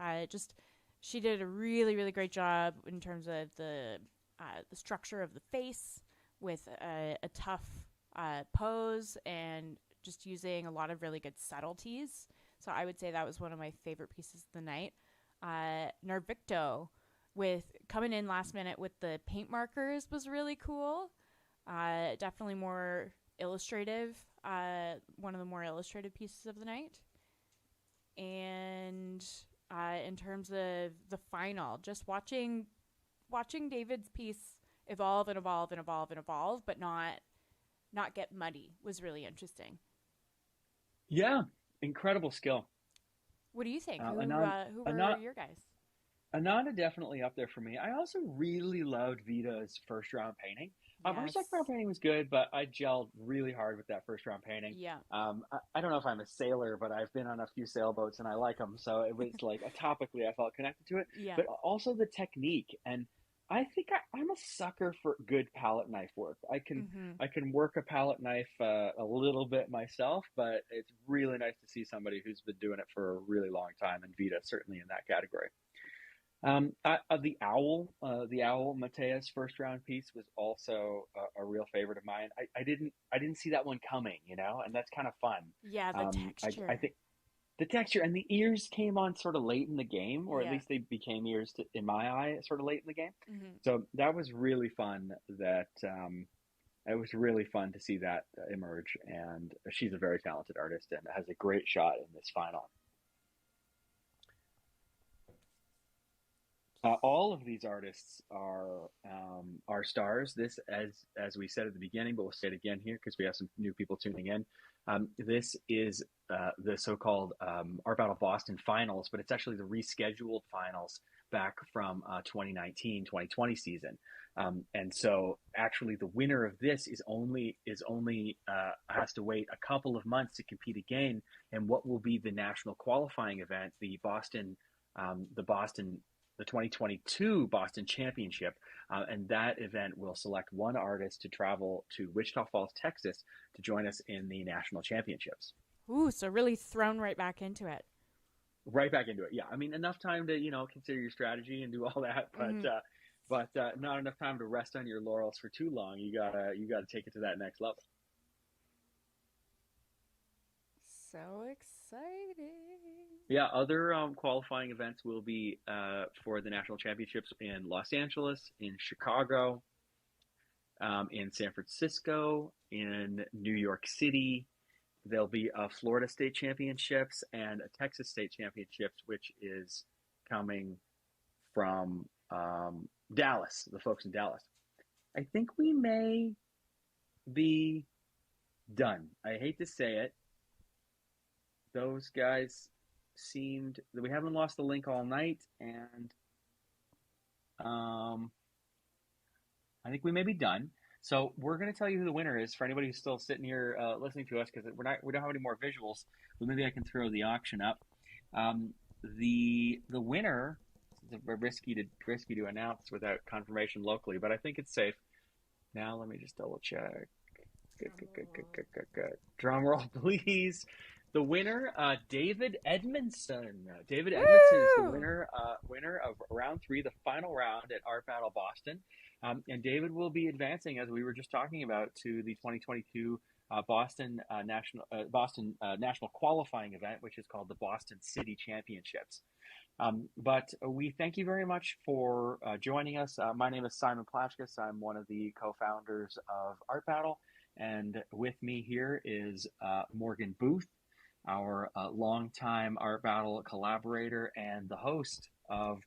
She did a really, really great job in terms of the structure of the face with a tough pose and just using a lot of really good subtleties. So I would say that was one of my favorite pieces of the night. Narvicto with coming in last minute with the paint markers was really cool. Definitely more illustrative. One of the more illustrative pieces of the night. And in terms of the final, just watching David's piece evolve and evolve and evolve and evolve, but not get muddy was really interesting.
Yeah, incredible skill.
What do you think? Who were your guys?
Ananda definitely up there for me. I also really loved Vita's first round painting.
Yes.
Her second round painting was good, but I gelled really hard with that first round painting.
Yeah.
I don't know if I'm a sailor, but I've been on a few sailboats and I like them. So it was like topically I felt connected to it.
Yeah.
But also the technique. And I think I'm a sucker for good palette knife work. I can work a palette knife a little bit myself, but it's really nice to see somebody who's been doing it for a really long time, and Vita certainly in that category. The owl Matea's first round piece was also a real favorite of mine. I didn't see that one coming, and that's kind of fun.
Yeah, the texture.
I think the texture and the ears came on sort of late in the game, or at least they became ears in my eye sort of late in the game. So that was really fun. It was really fun to see that emerge, and she's a very talented artist and has a great shot in this final. All of these artists are stars. This, as we said at the beginning, but we'll say it again here because we have some new people tuning in. This is the so-called Art Battle Boston finals, but it's actually the rescheduled finals back from 2019-2020 season. And so actually the winner of this is only has to wait a couple of months to compete again in what will be the national qualifying event, the 2022 Boston Championship, and that event will select one artist to travel to Wichita Falls, Texas, to join us in the national championships.
Ooh, so really thrown right back into it.
Right back into it, yeah. I mean, enough time to consider your strategy and do all that, but not enough time to rest on your laurels for too long. You gotta take it to that next level.
So exciting.
Yeah, other qualifying events will be for the national championships in Los Angeles, in Chicago, in San Francisco, in New York City. There'll be a Florida State Championships and a Texas State Championships, which is coming from Dallas, the folks in Dallas. I think we may be done. I hate to say it. Those guys seemed that we haven't lost the link all night, and I think we may be done. So we're going to tell you who the winner is for anybody who's still sitting here listening to us, because we don't have any more visuals. But maybe I can throw the auction up. The winner is risky to announce without confirmation locally, but I think it's safe. Now let me just double check. Good. Drum roll, please. The winner, David Edmondson. David Edmondson is the winner of round 3, the final round at Art Battle Boston. And David will be advancing, as we were just talking about, to the 2022 Boston National Qualifying event, which is called the Boston City Championships. But we thank you very much for joining us. My name is Simon Plashkus. I'm one of the co-founders of Art Battle. And with me here is Morgan Booth, our longtime Art Battle collaborator and the host of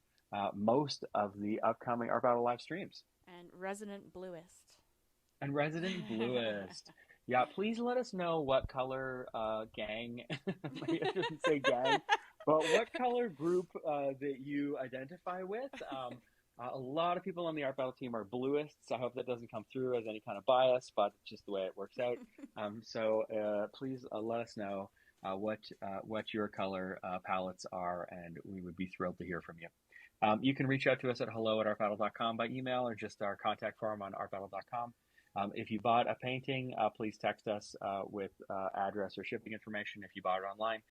most of the upcoming Art Battle live streams.
And resident bluist.
And resident bluist. Yeah, please let us know what color gang, I shouldn't say gang, but what color group that you identify with. A lot of people on the Art Battle team are bluists. I hope that doesn't come through as any kind of bias, but it's just the way it works out. So please let us know what your color palettes are, and we would be thrilled to hear from you. You can reach out to us at hello@artbattle.com by email or just our contact form on artbattle.com. If you bought a painting, please text us with address or shipping information if you bought it online.